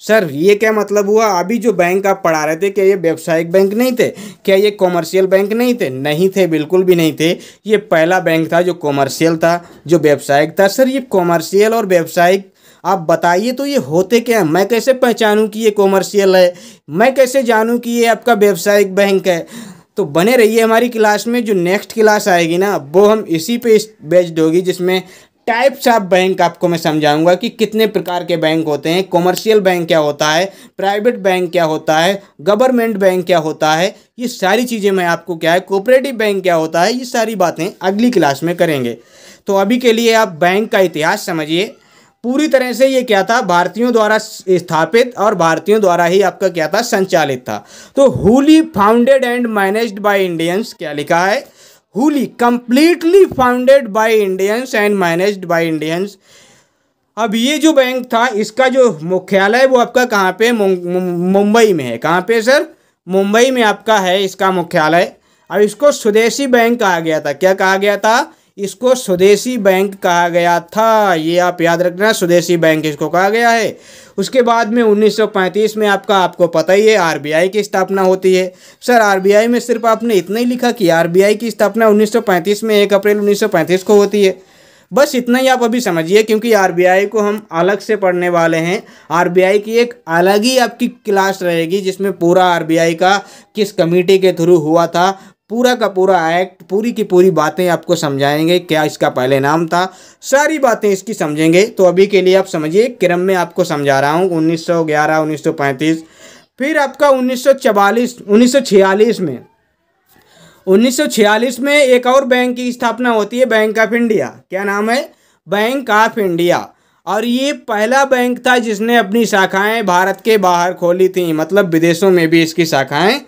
सर, ये क्या मतलब हुआ? अभी जो बैंक आप पढ़ा रहे थे, क्या ये व्यावसायिक बैंक नहीं थे? क्या ये कॉमर्शियल बैंक नहीं थे? नहीं थे, बिल्कुल भी नहीं थे। ये पहला बैंक था जो कॉमर्शियल था, जो व्यावसायिक था। सर, ये कॉमर्शियल और व्यावसायिक आप बताइए तो ये होते क्या हैं? मैं कैसे पहचानूं कि ये कॉमर्शियल है, मैं कैसे जानूं कि ये आपका व्यावसायिक बैंक है? तो बने रहिए हमारी क्लास में। जो नेक्स्ट क्लास आएगी ना, वो हम इसी पे बेस्ड होगी, जिसमें टाइप्स ऑफ बैंक आपको मैं समझाऊंगा कि कितने प्रकार के बैंक होते हैं, कॉमर्शियल बैंक क्या होता है, प्राइवेट बैंक क्या होता है, गवर्नमेंट बैंक क्या होता है, ये सारी चीज़ें मैं आपको क्या है, कोऑपरेटिव बैंक क्या होता है, ये सारी बातें अगली क्लास में करेंगे। तो अभी के लिए आप बैंक का इतिहास समझिए पूरी तरह से। ये क्या था, भारतीयों द्वारा स्थापित और भारतीयों द्वारा ही आपका क्या था, संचालित था। तो Hooli founded and managed by Indians, क्या लिखा है, Hooli completely founded by Indians and managed by Indians. अब ये जो बैंक था, इसका जो मुख्यालय वो आपका कहाँ पे, मुंबई में है। कहाँ पे सर, मुंबई में आपका है इसका मुख्यालय। अब इसको स्वदेशी बैंक कहा गया था। क्या कहा गया था, इसको स्वदेशी बैंक कहा गया था। ये आप याद रखना, स्वदेशी बैंक इसको कहा गया है। उसके बाद में 1935 में आपको पता ही है आरबीआई की स्थापना होती है। सर आरबीआई में सिर्फ आपने इतना ही लिखा कि आरबीआई की स्थापना 1935 में 1 अप्रैल 1935 को होती है। बस इतना ही आप अभी समझिए, क्योंकि आरबीआई को हम अलग से पढ़ने वाले हैं। आरबीआई की एक अलग ही आपकी क्लास रहेगी, जिसमें पूरा आरबीआई का किस कमेटी के थ्रू हुआ था, पूरा का पूरा एक्ट, पूरी की पूरी बातें आपको समझाएंगे। क्या इसका पहले नाम था, सारी बातें इसकी समझेंगे। तो अभी के लिए आप समझिए, क्रम में आपको समझा रहा हूँ। 1911, 1935, फिर आपका 1946 में एक और बैंक की स्थापना होती है, बैंक ऑफ इंडिया। क्या नाम है, बैंक ऑफ इंडिया। और ये पहला बैंक था जिसने अपनी शाखाएं भारत के बाहर खोली थी, मतलब विदेशों में भी इसकी शाखाएं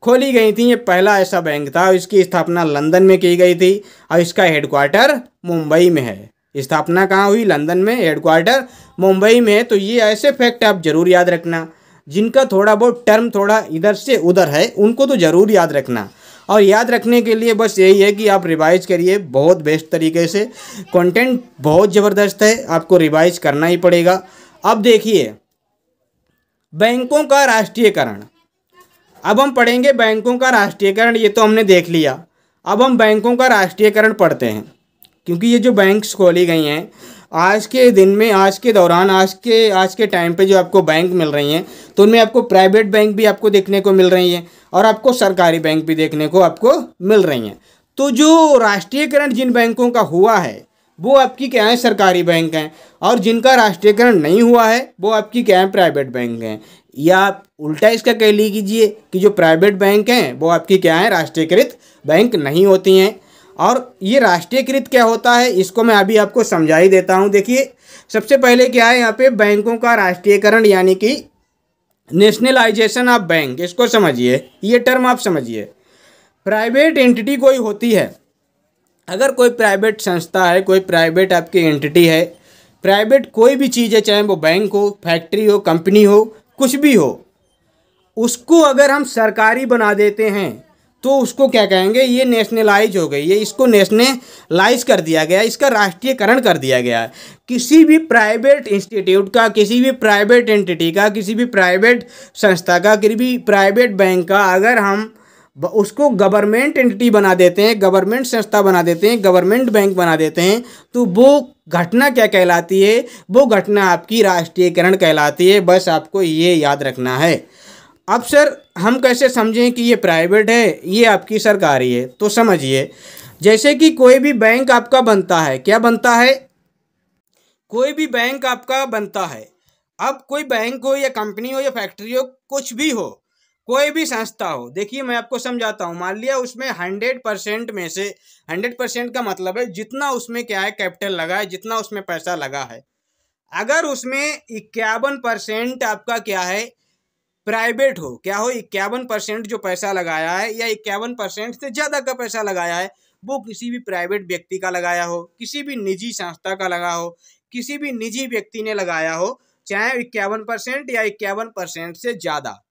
खोली गई थी। ये पहला ऐसा बैंक था। इसकी स्थापना लंदन में की गई थी और इसका हेडक्वार्टर मुंबई में है। स्थापना कहाँ हुई, लंदन में, हेडक्वार्टर मुंबई में है। तो ये ऐसे फैक्ट आप जरूर याद रखना, जिनका थोड़ा बहुत टर्म थोड़ा इधर से उधर है, उनको तो ज़रूर याद रखना। और याद रखने के लिए बस यही है कि आप रिवाइज करिए बहुत बेस्ट तरीके से। कंटेंट बहुत ज़बरदस्त है, आपको रिवाइज करना ही पड़ेगा। अब देखिए, बैंकों का राष्ट्रीयकरण। अब हम पढ़ेंगे बैंकों का राष्ट्रीयकरण। ये तो हमने देख लिया। अब हम बैंकों का राष्ट्रीयकरण पढ़ते हैं, क्योंकि ये जो बैंक्स खोली गई हैं आज के दिन में, आज के दौरान, आज के टाइम पे जो आपको बैंक मिल रही हैं, तो उनमें आपको प्राइवेट बैंक भी आपको देखने को मिल रही हैं और आपको सरकारी बैंक भी देखने को आपको मिल रही हैं। तो जो राष्ट्रीयकरण जिन बैंकों का हुआ है वो आपकी क्या है, सरकारी बैंक हैं, और जिनका राष्ट्रीयकरण नहीं हुआ है वो आपकी क्या है, प्राइवेट बैंक हैं। या आप उल्टा इसका कह लीजिए कि जो प्राइवेट बैंक हैं वो आपकी क्या है, राष्ट्रीयकृत बैंक नहीं होती हैं। और ये राष्ट्रीयकृत क्या होता है, इसको मैं अभी आपको समझा ही देता हूँ। देखिए, सबसे पहले क्या है यहाँ पे, बैंकों का राष्ट्रीयकरण यानी कि नेशनलाइजेशन ऑफ बैंक। इसको समझिए, ये टर्म आप समझिए। प्राइवेट एंटिटी कोई होती है, अगर कोई प्राइवेट संस्था है, कोई प्राइवेट आपकी एंटिटी है, प्राइवेट कोई भी चीज़ है, चाहे वो बैंक हो, फैक्ट्री हो, कंपनी हो, कुछ भी हो, उसको अगर हम सरकारी बना देते हैं तो उसको क्या कहेंगे, ये नेशनलाइज हो गई, ये इसको नेशनलाइज कर दिया गया, इसका राष्ट्रीयकरण कर दिया गया है। किसी भी प्राइवेट इंस्टीट्यूट का, किसी भी प्राइवेट एंटिटी का, किसी भी प्राइवेट संस्था का, किसी भी प्राइवेट बैंक का अगर हम उसको गवर्नमेंट एंटिटी बना देते हैं, गवर्नमेंट संस्था बना देते हैं, गवर्नमेंट बैंक बना देते हैं, तो वो घटना क्या कहलाती है, वो घटना आपकी राष्ट्रीयकरण कहलाती है। बस आपको ये याद रखना है। अब सर हम कैसे समझें कि ये प्राइवेट है, ये आपकी सरकारी है? तो समझिए, जैसे कि कोई भी बैंक आपका बनता है, क्या बनता है, कोई भी बैंक आपका बनता है। अब कोई बैंक हो या कंपनी हो या फैक्ट्री हो, कुछ भी हो, कोई भी संस्था हो, देखिए मैं आपको समझाता हूँ। मान लिया उसमें 100% में से, 100% का मतलब है जितना उसमें क्या है, कैपिटल लगा है, जितना उसमें पैसा लगा है, अगर उसमें 51% आपका क्या है, प्राइवेट हो, क्या हो, 51% जो पैसा लगाया है या 51% से ज़्यादा का पैसा लगाया है, वो किसी भी प्राइवेट व्यक्ति का लगाया हो, किसी भी निजी संस्था का लगा हो, किसी भी निजी व्यक्ति ने लगाया हो, चाहे 51% या 51% से ज़्यादा,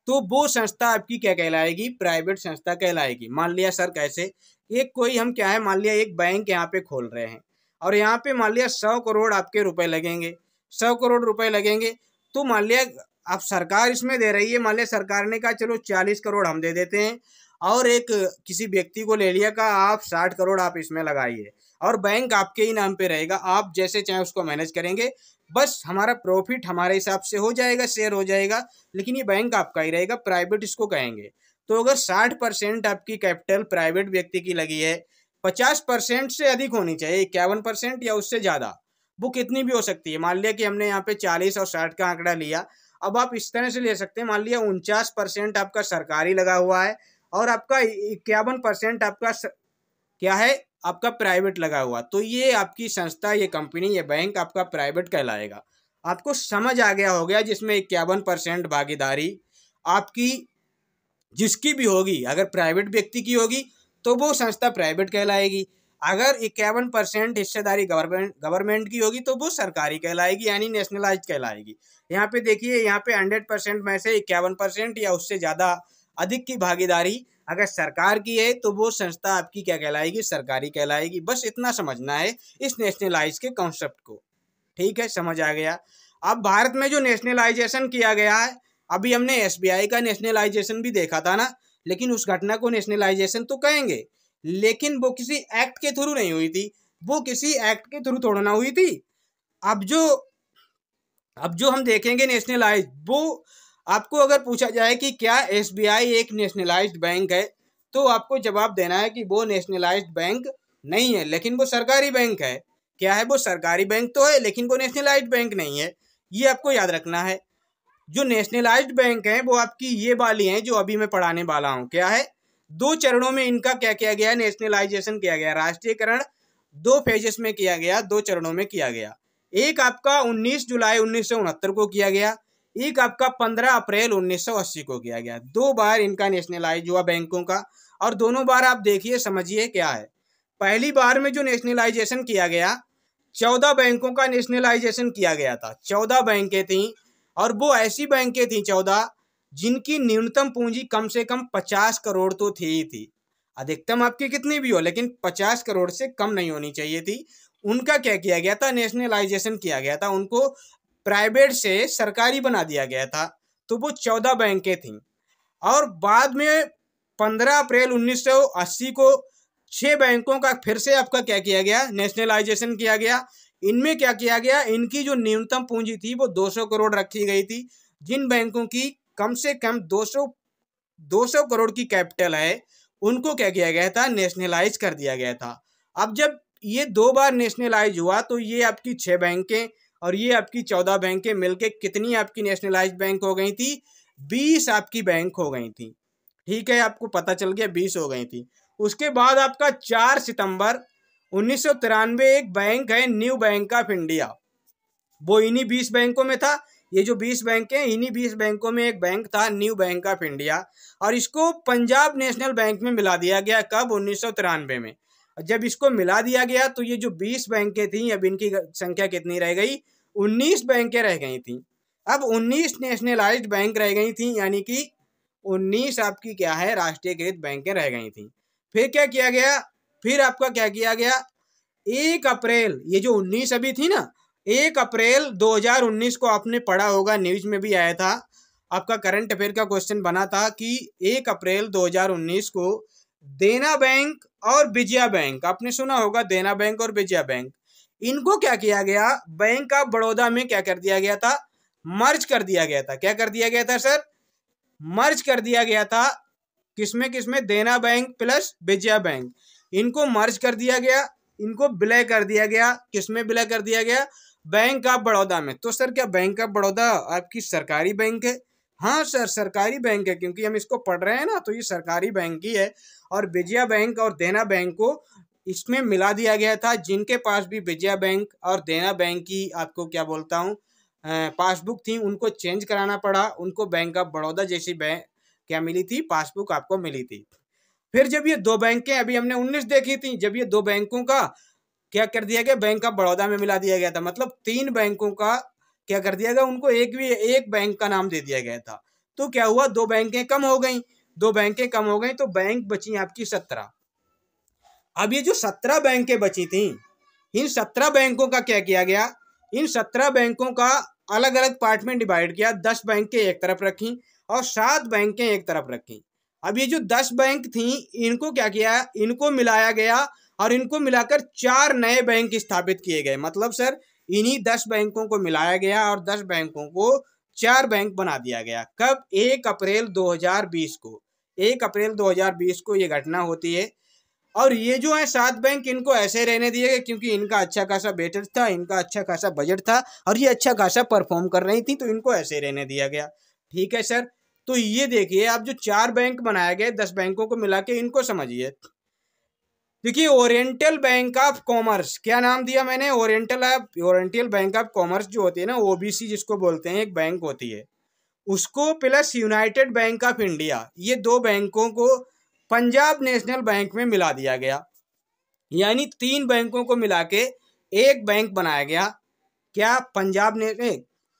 तो वो संस्था आपकी क्या कहलाएगी, प्राइवेट संस्था कहलाएगी। मान लिया सर कैसे, एक कोई हम क्या है, मान लिया एक बैंक यहाँ पे खोल रहे हैं और यहाँ पे मान लिया 100 करोड़ आपके रुपए लगेंगे, 100 करोड़ रुपए लगेंगे। तो मान लिया अब सरकार इसमें दे रही है, मान लिया सरकार ने कहा चलो 40 करोड़ हम दे देते हैं, और एक किसी व्यक्ति को ले लिया, कहा आप 60 करोड़ आप इसमें लगाइए। और बैंक आपके ही नाम पे रहेगा, आप जैसे चाहे उसको मैनेज करेंगे, बस हमारा प्रॉफिट हमारे हिसाब से हो जाएगा, शेयर हो जाएगा, लेकिन ये बैंक आपका ही रहेगा, प्राइवेट इसको कहेंगे। तो अगर 60% आपकी कैपिटल प्राइवेट व्यक्ति की लगी है, 50% से अधिक होनी चाहिए, 51% या उससे ज़्यादा, वो कितनी भी हो सकती है। मान लिया कि हमने यहाँ पे 40 और 60 का आंकड़ा लिया, अब आप इस तरह से ले सकते हैं, मान लिया 49% आपका सरकारी लगा हुआ है और आपका 51% आपका क्या है, आपका प्राइवेट लगा हुआ, तो ये आपकी संस्था, ये कंपनी, ये बैंक आपका प्राइवेट कहलाएगा। आपको समझ आ गया हो गया, जिसमें 51% भागीदारी आपकी जिसकी भी होगी, अगर प्राइवेट व्यक्ति की होगी तो वो संस्था प्राइवेट कहलाएगी, अगर 51% हिस्सेदारी गवर्नमेंट की होगी तो वो सरकारी कहलाएगी, यानी नेशनलाइज कहलाएगी। यहाँ पे देखिए, यहाँ पे 100% में से 51% या उससे ज़्यादा अधिक की भागीदारी अगर सरकार की है तो वो संस्था आपकी क्या कहलाएगी, सरकारी कहलाएगी। बस इतना समझना है इस नेशनलाइज के कॉन्सेप्ट को, ठीक है, समझ आ गया। अब भारत में जो नेशनलाइजेशन किया गया है, अभी हमने एसबीआई का नेशनलाइजेशन भी देखा था ना, लेकिन उस घटना को नेशनलाइजेशन तो कहेंगे, लेकिन वो किसी एक्ट के थ्रू नहीं हुई थी, वो किसी एक्ट के थ्रू थोड़ा ना हुई थी। अब जो हम देखेंगे नेशनलाइज, वो आपको अगर पूछा जाए कि क्या एसबीआई एक नेशनलाइज्ड बैंक है, तो आपको जवाब देना है कि वो नेशनलाइज्ड बैंक नहीं है, लेकिन वो सरकारी बैंक है। क्या है, वो सरकारी बैंक तो है, लेकिन वो नेशनलाइज्ड बैंक नहीं है, ये आपको याद रखना है। जो नेशनलाइज्ड बैंक है वो आपकी ये वाली हैं जो अभी मैं पढ़ाने वाला हूँ। क्या है, 2 चरणों में इनका क्या किया गया, नेशनलाइजेशन किया गया, राष्ट्रीयकरण 2 फेजेस में किया गया, 2 चरणों में किया गया। एक आपका 19 जुलाई 1969 को किया गया, एक आपका 15 अप्रैल 1980 को किया गया। 2 बार इनका नेशनलाइज हुआ बैंकों का, और दोनों बार आप देखिए समझिए क्या है। पहली बार में जो नेशनलाइजेशन किया गया, 14 बैंकों का नेशनलाइजेशन किया गया था, 14 बैंकें थी, और वो ऐसी बैंकें थी 14 जिनकी न्यूनतम पूंजी कम से कम 50 करोड़ तो थी ही थी, अधिकतम आपकी कितनी भी हो, लेकिन 50 करोड़ से कम नहीं होनी चाहिए थी। उनका क्या किया गया था, नेशनलाइजेशन किया गया था, उनको प्राइवेट से सरकारी बना दिया गया था। तो वो 14 बैंकें थीं, और बाद में 15 अप्रैल 1980 को 6 बैंकों का फिर से आपका क्या किया गया, नेशनलाइजेशन किया गया। इनमें क्या किया गया, इनकी जो न्यूनतम पूंजी थी वो 200 करोड़ रखी गई थी। जिन बैंकों की कम से कम 200 करोड़ की कैपिटल है, उनको क्या किया गया था, नेशनलाइज कर दिया गया था। अब जब ये 2 बार नेशनलाइज हुआ तो ये आपकी 6 बैंकें और ये आपकी 14 बैंकें मिलके कितनी आपकी नेशनलाइज बैंक हो गई थी, 20 आपकी बैंक हो गई थी। ठीक है, आपको पता चल गया, 20 हो गई थी। उसके बाद आपका 4 सितंबर 1993 एक बैंक है न्यू बैंक ऑफ इंडिया, वो इन्हीं 20 बैंकों में था। ये जो 20 बैंक हैं, इन्हीं 20 बैंकों में एक बैंक था न्यू बैंक ऑफ इंडिया, और इसको पंजाब नेशनल बैंक में मिला दिया गया। कब, 1993 में। जब इसको मिला दिया गया तो ये जो 20 बैंकें थी, अब इनकी संख्या कितनी रह गई, 19 बैंकें रह गई थी। अब 19 नेशनलाइज्ड बैंक रह गई थी, यानी कि 19 आपकी क्या है, राष्ट्रीयकृत बैंकें रह गई थी। फिर क्या किया गया, फिर आपका क्या किया गया, 1 अप्रैल, ये जो 19 अभी थी ना, 1 अप्रैल 2019 को आपने पढ़ा होगा, न्यूज में भी आया था, आपका करंट अफेयर का क्वेश्चन बना था कि 1 अप्रैल 2019 को देना बैंक और विजया बैंक, आपने सुना होगा, देना बैंक और विजया बैंक, इनको क्या किया गया, बैंक ऑफ बड़ौदा में क्या कर दिया गया था, मर्ज कर दिया गया था। क्या कर दिया गया था सर, मर्ज कर दिया गया था। किसमें किसमें, देना बैंक प्लस विजया बैंक, इनको मर्ज कर दिया गया, इनको विलय कर दिया गया। किसमें विलय कर दिया गया, बैंक ऑफ बड़ौदा में। तो सर क्या बैंक ऑफ बड़ौदा आपकी सरकारी बैंक है? हाँ सर, सरकारी बैंक है, क्योंकि हम इसको पढ़ रहे हैं ना, तो ये सरकारी बैंक ही है। और विजया बैंक और देना बैंक को इसमें मिला दिया गया था। जिनके पास भी विजया बैंक और देना बैंक की, आपको क्या बोलता हूँ, पासबुक थी, उनको चेंज कराना पड़ा, उनको बैंक ऑफ बड़ौदा जैसी बैंक क्या मिली थी, पासबुक आपको मिली थी। फिर जब ये 2 बैंकें, अभी हमने 19 देखी थी, जब ये 2 बैंकों का क्या कर दिया गया, बैंक ऑफ बड़ौदा में मिला दिया गया था, मतलब 3 बैंकों का क्या कर दिया गया, उनको एक बैंक का नाम दे दिया गया था। तो क्या हुआ, 2 बैंकें कम हो गई, 2 बैंकें कम हो गई, तो बैंक बची आपकी 17। अब ये जो 17 बैंकें बची थी, इन 17 बैंकों का क्या किया गया, इन 17 बैंकों का अलग अलग पार्ट में डिवाइड किया। 10 बैंकें एक तरफ रखी और 7 बैंकें एक तरफ रखी। अब ये जो 10 बैंक थी, इनको क्या किया, इनको मिलाया गया और इनको मिलाकर 4 नए बैंक स्थापित किए गए। मतलब सर इन्हीं 10 बैंकों को मिलाया गया और 10 बैंकों को 4 बैंक बना दिया गया। कब? 1 अप्रैल 2020 को। 1 अप्रैल 2020 को ये घटना होती है। और ये जो है 7 बैंक, इनको ऐसे रहने दिए गए क्योंकि इनका अच्छा खासा बेटर था, इनका अच्छा खासा बजट था और ये अच्छा खासा परफॉर्म कर रही थी, तो इनको ऐसे रहने दिया गया। ठीक है सर। तो ये देखिए आप जो 4 बैंक बनाए गए 10 बैंकों को मिला के, इनको समझिए। देखिए ओरिएंटल बैंक ऑफ कॉमर्स, क्या नाम दिया मैंने? ओरिएंटल बैंक ऑफ कॉमर्स जो होती है ना, ओबीसी जिसको बोलते हैं, एक बैंक होती है उसको, plus United bank of India, ये 2 बैंकों को पंजाब नेशनल बैंक में मिला दिया गया। यानी 3 बैंकों को मिला के एक बैंक बनाया गया। क्या? पंजाब ने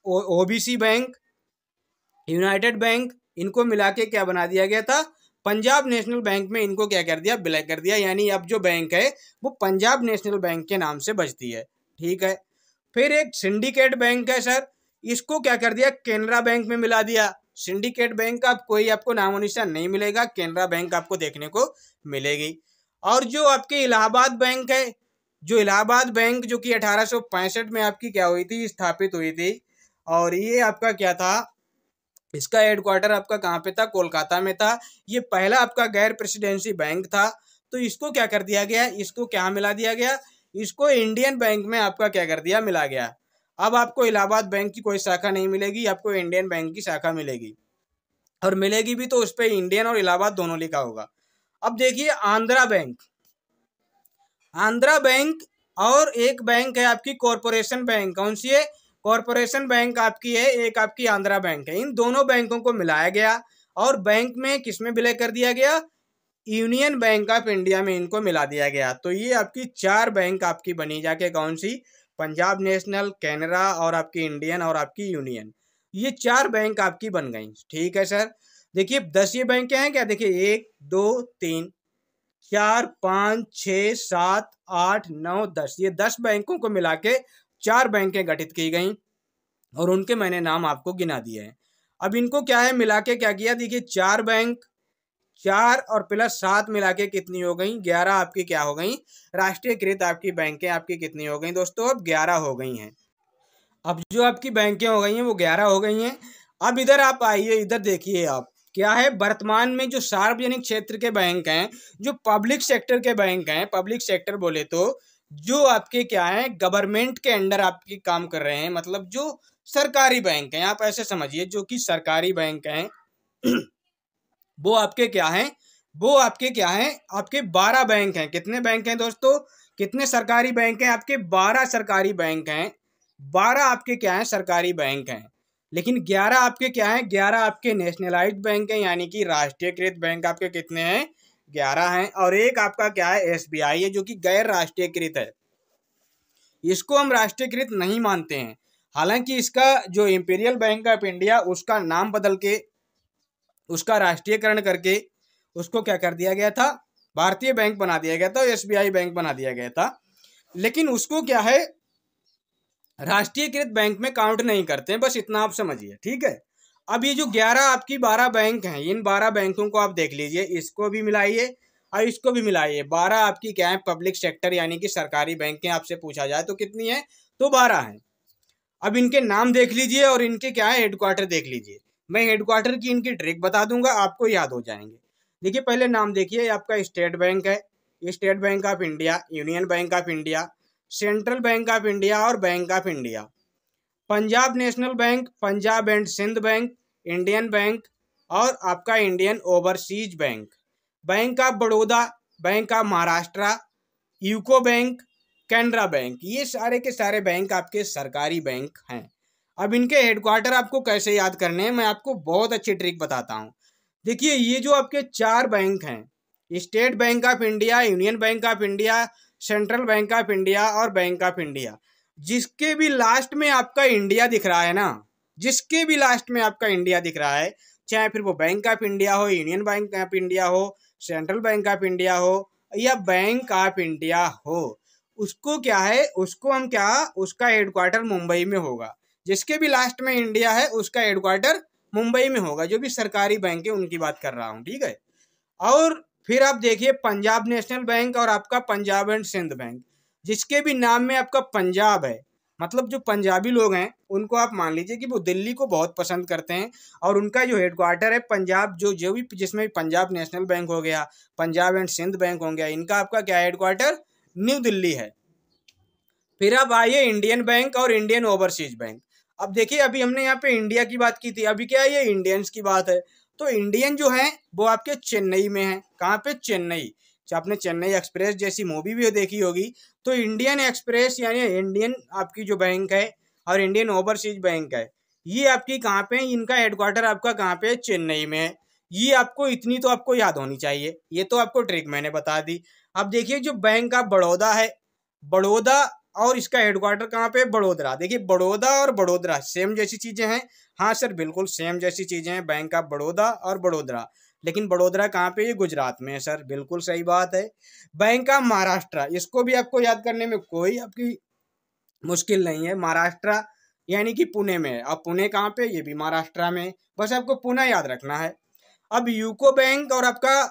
ओबीसी बैंक, यूनाइटेड बैंक, इनको मिला के क्या बना दिया गया था? पंजाब नेशनल बैंक में इनको क्या कर दिया? विलय कर दिया। यानी अब जो बैंक है वो पंजाब नेशनल बैंक के नाम से बचती है। ठीक है। फिर एक सिंडिकेट बैंक है सर, इसको क्या कर दिया? केनरा बैंक में मिला दिया। सिंडिकेट बैंक का कोई आपको नामो निशान नहीं मिलेगा, केनरा बैंक आपको देखने को मिलेगी। और जो आपके इलाहाबाद बैंक है, जो इलाहाबाद बैंक जो कि 1865 में आपकी क्या हुई थी? स्थापित हुई थी। और ये आपका क्या था? इसका हेडक्वार्टर आपका कहाँ पे था? कोलकाता में था। ये पहला आपका गैर प्रेसिडेंसी बैंक था। तो इसको क्या कर दिया गया? इसको क्या मिला दिया गया? इसको इंडियन बैंक में आपका क्या कर दिया? मिला गया। अब आपको इलाहाबाद बैंक की कोई शाखा नहीं मिलेगी, आपको इंडियन बैंक की शाखा मिलेगी। और मिलेगी भी तो उस पर इंडियन और इलाहाबाद दोनों लिखा होगा। अब देखिए आंध्रा बैंक, आंध्रा बैंक और एक बैंक है आपकी कॉरपोरेशन बैंक। कौन सी है? कॉरपोरेशन बैंक आपकी है, एक आपकी आंध्रा बैंक है। इन दोनों बैंकों को मिलाया गया और बैंक में किसमें विलय कर दिया गया? यूनियन बैंक ऑफ इंडिया में इनको मिला दिया गया। तो ये आपकी 4 बैंक आपकी बनी जाके, कौन सी? पंजाब नेशनल, कैनरा और आपकी इंडियन और आपकी यूनियन, ये 4 बैंक आपकी बन गई। ठीक है सर। देखिए 10 ये बैंक हैं क्या? देखिए 1 2 3 4 5 6 7 8 9 10, ये 10 बैंकों को मिला के 4 बैंकें गठित की गई और उनके मैंने नाम आपको गिना दिए हैं। अब इनको क्या है? मिला के क्या किया? देखिए 4 बैंक, 4 और प्लस 7 मिला के कितनी हो गई? 11 आपकी क्या हो गई? राष्ट्रीयकृत आपकी बैंकें आपकी कितनी हो गई दोस्तों? अब 11 हो गई हैं। अब जो आपकी बैंकें हो गई हैं वो 11 हो गई हैं। अब इधर आप आइए, इधर देखिए आप क्या है वर्तमान में जो सार्वजनिक क्षेत्र के बैंक हैं, जो पब्लिक सेक्टर के बैंक हैं, पब्लिक सेक्टर बोले तो जो आपके क्या है गवर्नमेंट के अंडर आपके काम कर रहे हैं, मतलब जो सरकारी बैंक हैं, आप ऐसे समझिए जो कि सरकारी बैंक हैं वो आपके क्या हैं? वो आपके क्या हैं? आपके 12 बैंक हैं। कितने बैंक हैं दोस्तों? कितने सरकारी बैंक हैं? आपके 12 सरकारी बैंक हैं। 12 आपके क्या हैं? सरकारी बैंक हैं। लेकिन 11 आपके क्या हैं? 11 आपके नेशनलाइज्ड बैंक हैं, यानी कि राष्ट्रीयकृत बैंक आपके कितने हैं? 11 हैं। और एक आपका क्या है? एसबीआई है, जो कि गैर राष्ट्रीयकृत है। इसको हम राष्ट्रीयकृत नहीं मानते हैं। हालांकि इसका जो इंपीरियल बैंक ऑफ इंडिया, उसका नाम बदल के, उसका राष्ट्रीयकरण करके उसको क्या कर दिया गया था? भारतीय बैंक बना दिया गया था, एसबीआई बैंक बना दिया गया था। लेकिन उसको क्या है? राष्ट्रीयकृत बैंक में काउंट नहीं करते हैं, बस इतना आप समझिए। ठीक है। अब ये जो 11 आपकी 12 बैंक हैं, इन 12 बैंकों को आप देख लीजिए, इसको भी मिलाइए और इसको भी मिलाइए। 12 आपकी क्या है? पब्लिक सेक्टर यानी कि सरकारी बैंकें आपसे पूछा जाए तो कितनी है? तो 12 हैं। अब इनके नाम देख लीजिए और इनके क्या है? हेडक्वार्टर देख लीजिए। मैं हेडक्वार्टर की इनकी ट्रिक बता दूंगा, आपको याद हो जाएंगे। देखिए पहले नाम देखिए, आपका स्टेट बैंक है, State Bank of India, Union Bank of India, Central Bank of India और Bank of India. Punjab National Bank, Punjab and Sind Bank, Indian Bank और आपका Indian Overseas Bank, Bank of Baroda, Bank of Maharashtra, UCO Bank, Canara Bank, ये सारे के सारे बैंक आपके सरकारी बैंक हैं। अब इनके हेडक्वार्टर आपको कैसे याद करने हैं, मैं आपको बहुत अच्छी ट्रिक बताता हूँ। देखिए ये जो आपके 4 बैंक हैं, state Bank of India, Union Bank of India, Central Bank of India और बैंक ऑफ इंडिया, जिसके भी लास्ट में आपका इंडिया दिख रहा है ना, जिसके भी लास्ट में आपका इंडिया दिख रहा है, चाहे फिर वो बैंक ऑफ इंडिया हो, यूनियन बैंक ऑफ इंडिया हो, सेंट्रल बैंक ऑफ इंडिया हो या बैंक ऑफ इंडिया हो, उसको क्या है? उसको हम क्या, उसका हेडक्वार्टर मुंबई में होगा। जिसके भी लास्ट में इंडिया है उसका हेडक्वार्टर मुंबई में होगा। जो भी सरकारी बैंक है उनकी बात कर रहा हूँ। ठीक है। और फिर आप देखिए पंजाब नेशनल बैंक और आपका पंजाब एंड सिंध बैंक, जिसके भी नाम में आपका पंजाब है, मतलब जो पंजाबी लोग हैं उनको आप मान लीजिए कि वो दिल्ली को बहुत पसंद करते हैं, और उनका जो हेडक्वार्टर है पंजाब, जो भी जिसमें भी पंजाब नेशनल बैंक हो गया, पंजाब एंड सिंध बैंक हो गया, इनका आपका क्या हेडक्वार्टर न्यू दिल्ली है। फिर अब आइए इंडियन बैंक और इंडियन ओवरसीज बैंक। अब देखिए अभी हमने यहाँ पे इंडिया की बात की थी, अभी क्या है ये इंडियंस की बात है। तो इंडियन जो है वो आपके चेन्नई में है। कहाँ पे? चेन्नई। आपने चेन्नई एक्सप्रेस जैसी मूवी भी देखी होगी। तो इंडियन एक्सप्रेस यानी इंडियन आपकी जो बैंक है और इंडियन ओवरसीज बैंक है, ये आपकी कहाँ पे है? इनका हेडक्वार्टर आपका कहाँ पे है? चेन्नई में है। ये आपको इतनी तो आपको याद होनी चाहिए, ये तो आपको ट्रिक मैंने बता दी। अब देखिए जो बैंक ऑफ बड़ौदा है, बड़ौदा, और इसका हेडक्वार्टर कहाँ पे? बड़ोदरा। देखिए बड़ौदा और बड़ोदरा सेम जैसी चीजें हैं। हाँ सर बिल्कुल सेम जैसी चीजें हैं, बैंक ऑफ बड़ौदा और बड़ोदरा। लेकिन बड़ोदरा कहाँ पे? ये गुजरात में है सर, बिल्कुल सही बात है। बैंक ऑफ महाराष्ट्र, इसको भी आपको याद करने में कोई आपकी मुश्किल नहीं है। महाराष्ट्र यानी कि पुणे में है। अब पुणे कहाँ पे? ये भी महाराष्ट्र में। बस आपको पुणे याद रखना है। अब यूको बैंक और आपका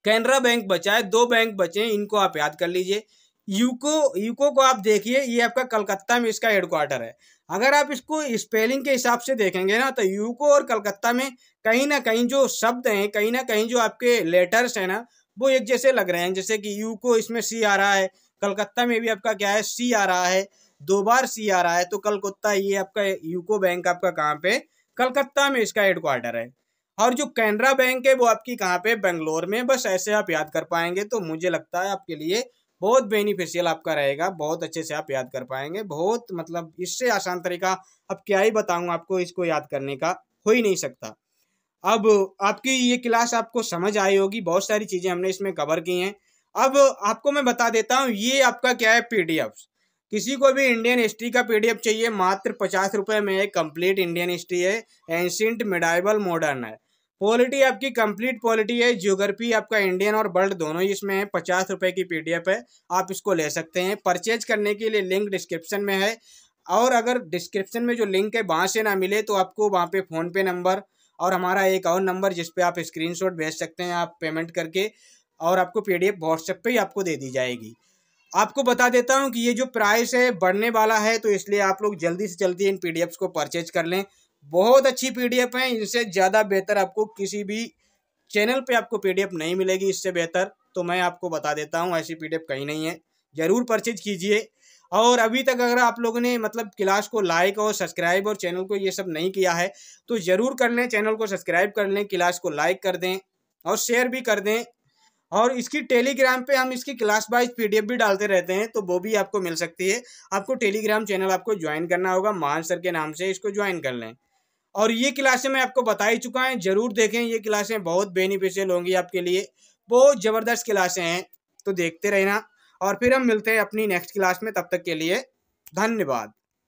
कैनरा बैंक बचा है, दो बैंक बचे हैं, इनको आप याद कर लीजिए। यूको को आप देखिए, ये आपका कलकत्ता में इसका हेडक्वार्टर है। अगर आप इसको स्पेलिंग के हिसाब से देखेंगे ना, तो यूको और कलकत्ता में कहीं ना कहीं जो शब्द हैं, कहीं ना कहीं जो आपके लेटर्स हैं ना, वो एक जैसे लग रहे हैं। जैसे कि यूको इसमें सी आ रहा है, कलकत्ता में भी आपका क्या है? सी आ रहा है, दो बार सी आ रहा है। तो कलकत्ता, ये आपका यूको बैंक आपका कहाँ पे? कलकत्ता में इसका हेडक्वार्टर है। और जो कैनरा बैंक है वो आपकी कहाँ पे? बेंगलोर में। बस ऐसे आप याद कर पाएंगे तो मुझे लगता है आपके लिए बहुत बेनिफिशियल आपका रहेगा, बहुत अच्छे से आप याद कर पाएंगे। बहुत मतलब इससे आसान तरीका अब क्या ही बताऊं आपको, इसको याद करने का हो ही नहीं सकता। अब आपकी ये क्लास आपको समझ आई होगी, बहुत सारी चीजें हमने इसमें कवर की हैं। अब आपको मैं बता देता हूँ, ये आपका क्या है? पीडीएफ। किसी को भी इंडियन हिस्ट्री का पीडीएफ चाहिए, मात्र 50 रुपए में है। कंप्लीट इंडियन हिस्ट्री है, एंशियंट, मिडाइवल, मॉडर्न है। पॉलिटी आपकी कंप्लीट पॉलिटी है, ज्योग्राफी आपका इंडियन और वर्ल्ड दोनों ही इसमें है। 50 रुपए की पीडीएफ है, आप इसको ले सकते हैं। परचेज करने के लिए लिंक डिस्क्रिप्शन में है, और अगर डिस्क्रिप्शन में जो लिंक है वहाँ से ना मिले तो आपको वहाँ पे फ़ोन पे नंबर और हमारा एक और नंबर जिस पे आप स्क्रीनशॉट भेज सकते हैं आप पेमेंट करके, और आपको पीडीएफ व्हाट्सएप पे ही आपको दे दी जाएगी। आपको बता देता हूँ कि ये जो प्राइस है बढ़ने वाला है, तो इसलिए आप लोग जल्दी से जल्दी इन पीडीएफ्स को परचेज कर लें। बहुत अच्छी पीडीएफ है, इनसे ज़्यादा बेहतर आपको किसी भी चैनल पे आपको पीडीएफ नहीं मिलेगी इससे बेहतर। तो मैं आपको बता देता हूँ ऐसी पीडीएफ कहीं नहीं है, ज़रूर परचेज कीजिए। और अभी तक अगर आप लोगों ने मतलब क्लास को लाइक और सब्सक्राइब और चैनल को ये सब नहीं किया है तो ज़रूर कर लें, चैनल को सब्सक्राइब कर लें, क्लास को लाइक कर दें और शेयर भी कर दें। और इसकी टेलीग्राम पे हम इसकी क्लास वाइज पीडीएफ भी डालते रहते हैं, तो वो भी आपको मिल सकती है। आपको टेलीग्राम चैनल आपको ज्वाइन करना होगा, महान सर के नाम से इसको ज्वाइन कर लें। और ये क्लासें मैं आपको बता ही चुका है, जरूर देखें। ये क्लासें बहुत बेनिफिशियल होंगी आपके लिए, बहुत ज़बरदस्त क्लासें हैं, तो देखते रहना। और फिर हम मिलते हैं अपनी नेक्स्ट क्लास में, तब तक के लिए धन्यवाद।